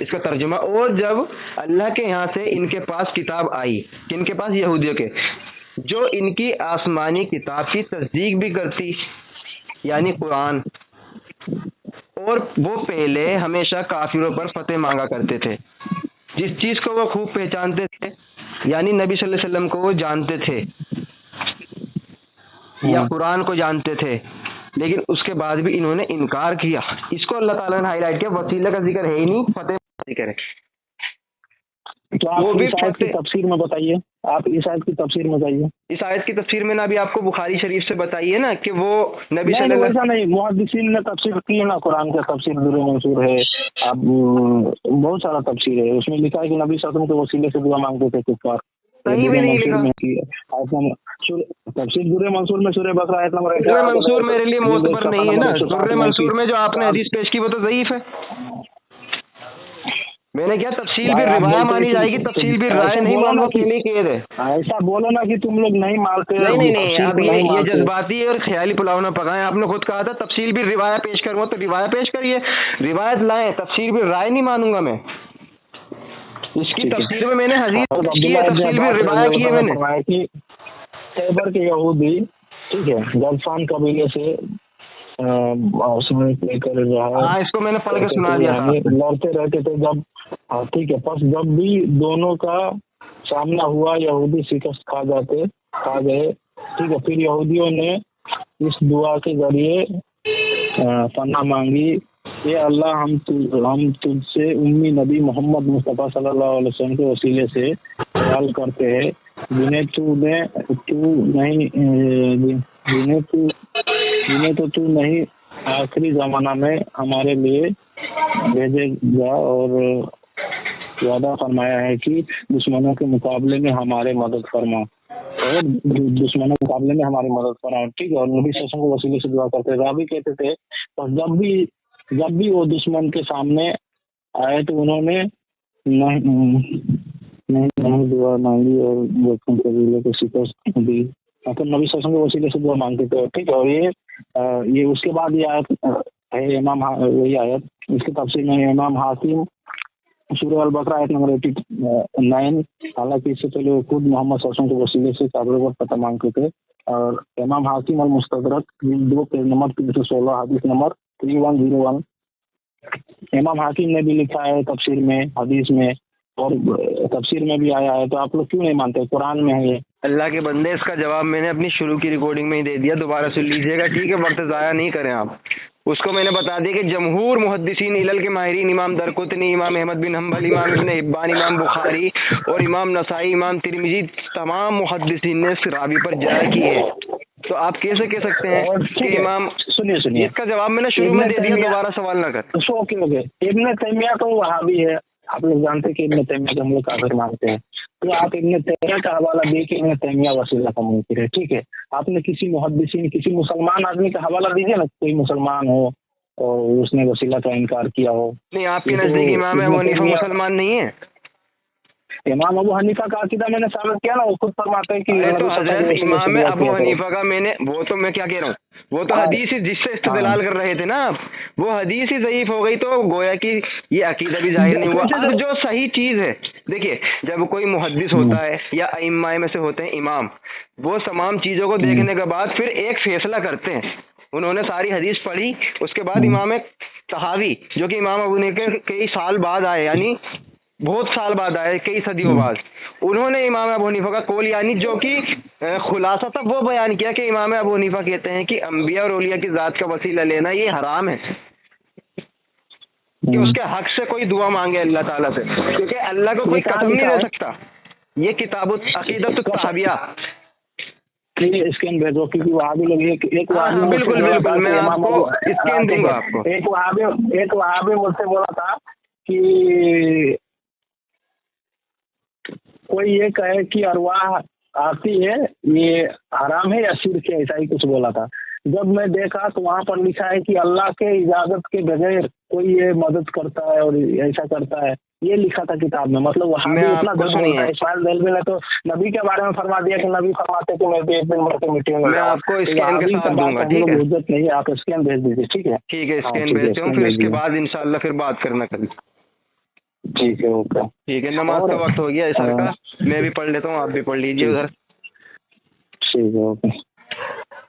اس کا ترجمہ. اور جب اللہ کے یہاں سے ان کے پاس کتاب آئی، کن کے پاس؟ یہودیوں کے، جو ان کی آسمانی کتاب کی تصدیق بھی کرتی، یعنی قرآن، اور وہ پہلے ہمیشہ کافروں پر فتح مانگا کرتے تھے. جس چیز کو وہ خوب پہچانتے تھے، یعنی نبی صلی اللہ علیہ وسلم کو وہ جانتے تھے یا قرآن کو جانتے تھے، لیکن اس کے بعد بھی انہوں نے انکار کیا. اس کو اللہ تعالیٰ نے ہائی لائٹ کیا، وسیلہ کا ذکر ہے ہی نہیں، فتح کا ذکر ہے. تو آپ اس آیت کی تفسیر میں بتائیے، آپ اس آیت کی تفسیر میں بتائیے. اس آیت کی تفسیر میں نے ابھی آپ کو بخاری شریف سے بتائیے نا کہ وہ نبی صلی نہیں اللہ ویسا نہیں، محدثین نے تفسیر کی ہے نا، قرآن کا تفسیر در منصور ہے، آپ بہت سارا تفسیر ہے، اس میں لکھا ہے کہ نبی صلی اللہ علیہ وسلم کے وسیلے سے دعا مانگتے تھے کفار. کہیں بھی نہیں لکھا. تفسیر در منصور میں سورہ بقرہ آیت نمبر در منصور میرے لیے معتبر نہیں ہے نا. در منصور میں جو آپ نے حدیث پیش کی وہ تو ضعیف ہے. میں نے کیا تفصیل بھی روایت مانی جائے گی، تفصیل بھی رائے نہیں مانو کے لیے قید ہے. ایسا بولو نا کہ تم لوگ نہیں مانتے. نہیں اب یہ جذباتی اور خیالی پلاؤ نہ پکائیں. آپ نے خود کہا تھا تفصیل بھی روایت پیش کروں تو روایت پیش کریے، روایت لائیں. تفصیل بھی رائے نہیں مانوں گا میں. اس کی تفصیل میں نے حدیث کی ہے، تفصیل بھی روایت کی ہے میں نے. خیبر کے یہودی، ٹھیک ہے، غطفان قبیلے سے اس کو میں نے پڑھ کے سنا دیا تھا، لڑتے رہتے تھے جب، ٹھیک ہے. پس جب بھی دونوں کا سامنا ہوا یہودی شکست کھا گئے، ٹھیک ہے. پھر یہودیوں نے اس دعا کے ذریعے پناہ مانگی، اے اللہ ہم تجھ سے امی نبی محمد مصطفیٰ صلی اللہ علیہ وسلم کے وسیلے سے سوال کرتے ہیں جنہیں تو نہیں آخری زمانہ میں ہمارے لیے بھیجے گا، اور وعدہ فرمایا ہے کہ دشمنوں کے مقابلے میں ہمارے مدد فرما، ٹھیک ہے. اور نبی صلی اللہ علیہ وسلم کو وسیلے سے دعا کرتے تھے. ابھی کہتے تھے جب بھی وہ دشمن کے سامنے آئے تو انہوں نے نہیں دعا مانگی اور غطفان قبیلے کو شکست دی. تو نبی صلی اللہ علیہ وسلم کے وسیلے سے دعا مانگتے تھے، ٹھیک ہے. اور یہ اس کے بعد یہ آیت ہے، وہی آیت اس کی تفسیر میں امام حاکم سورہ البقرہ آیت نمبر 89. حالانکہ اس سے پہلے وہ خود محمد صلی اللہ علیہ وسلم کے وسیلے سے کافروں پر فتح مانگتے تھے. اور امام حاکم المستدرک جلد 2 پیج نمبر 316 حدیث نمبر 3101. امام حاکم نے بھی لکھا ہے تفسیر میں، حدیث میں، اور تفسیر میں بھی آیا ہے. تو آپ لوگ کیوں نہیں مانتے؟ قرآن میں ہے یہ. اللہ کے بندے، اس کا جواب میں نے اپنی شروع کی ریکارڈنگ میں ہی دے دیا، دوبارہ سن لیجیے گا، ٹھیک ہے. وقت ضائع نہیں کریں آپ. اس کو میں نے بتا دیا کہ جمہور محدثین علل کے ماہرین، امام درقطنی، امام احمد بن حنبل، امام ابن حبان، امام بخاری اور امام نسائی، امام ترمذی، تمام محدثین نے اس راوی پر جرح کی ہے. تو آپ کیسے کہہ سکتے ہیں کہ امام؟ سنیے اس کا جواب میں نے شروع میں دے دیا، دوبارہ سوال نہ کر. اوکے. ابن تیمیہ تو وہابی ہے، آپ لوگ جانتے ہیں کہ ابن تیمیہ کو ہم لوگ کافر مانتے ہیں. تو آپ ابن تیمیہ کا حوالہ دے کے ابن تیمیہ وسیلہ کا منکر ہے، ٹھیک ہے. آپ نے کسی محدثین، کسی مسلمان آدمی کا حوالہ دیجیے نا، کوئی مسلمان ہو اور اس نے وسیلہ کا انکار کیا ہو. نہیں، آپ کے نزدیک امام ابو حنیفہ مسلمان نہیں ہے؟ امام ابو حنیفہ کا عقیدہ میں نے ثابت کیا نا، وہ خود فرماتے ہیں کہ تو حضرت امام ابو حنیفہ کا وہ تو میں کیا کہہ رہا ہوں، وہ تو حدیث ہی جس سے استدلال کر رہے تھے نا آپ، وہ حدیث ہی ضعیف ہو گئی تو گویا کہ یہ عقیدہ بھی ظاہر نہیں ہوا. اب جو صحیح چیز ہے، دیکھیے، جب کوئی محدث ہوتا ہے یا ائمہ میں سے ہوتے ہیں امام، وہ تمام چیزوں کو دیکھنے کے بعد پھر ایک فیصلہ کرتے ہیں. انہوں نے ساری حدیث پڑھی، اس کے بعد امام طحاوی جو کہ امام ابو حنیفہ کئی سال بعد آئے، یعنی بہت سال بعد آئے، کئی صدیوں بعد، انہوں نے امام ابو حنیفہ کا قول، یعنی جو کہ خلاصہ تھا، وہ بیان کیا کہ امام ابو حنیفہ کہتے ہیں کہ انبیاء اور اولیاء کی ذات کا وسیلہ لینا یہ حرام ہے، کہ اس کے حق سے کوئی دعا مانگے اللہ تعالیٰ سے، کیونکہ اللہ کو کوئی قسم نہیں دے سکتا. یہ کتاب عقیدۃ الطحاویہ اسکین بھیجو، کیونکہ وہابی لوگ ایک بالکل میں آپ کو اسکین دوں گا. آپ کو ایک وہابی مجھ سے بولا تھا کہ کوئی یہ کہے کہ ارواح آتی ہے یہ حرام ہے یا شرک ہے، ایسا ہی کچھ بولا تھا. جب میں دیکھا تو وہاں پر لکھا ہے کہ اللہ کے اجازت کے بغیر کوئی یہ مدد کرتا ہے اور ایسا کرتا ہے، یہ لکھا تھا کتاب میں. مطلب وہاں بھی اتنا اسماعیل دہلوی نے تو نبی کے بارے میں فرما دیا کہ نبی فرماتے کہ میں بھی ایک دن مر کے مٹی ہوں. میں آپ کو اسکین کے ساتھ دوں گا، ٹھیک ہے؟ حجت نہیں، آپ اسکین بھیج دیجیے، ٹھیک ہے؟ ٹھیک ہے، اسکین بھیجتا ہوں، پھر اس کے بعد انشاءاللہ پھر بات کرنا کبھی. ٹھیک ہے اوکے. ٹھیک ہے, نماز کا وقت ہو گیا سر کا, میں بھی پڑھ لیتا ہوں, آپ بھی پڑھ لیجیے ادھر. ٹھیک ہے اوکے.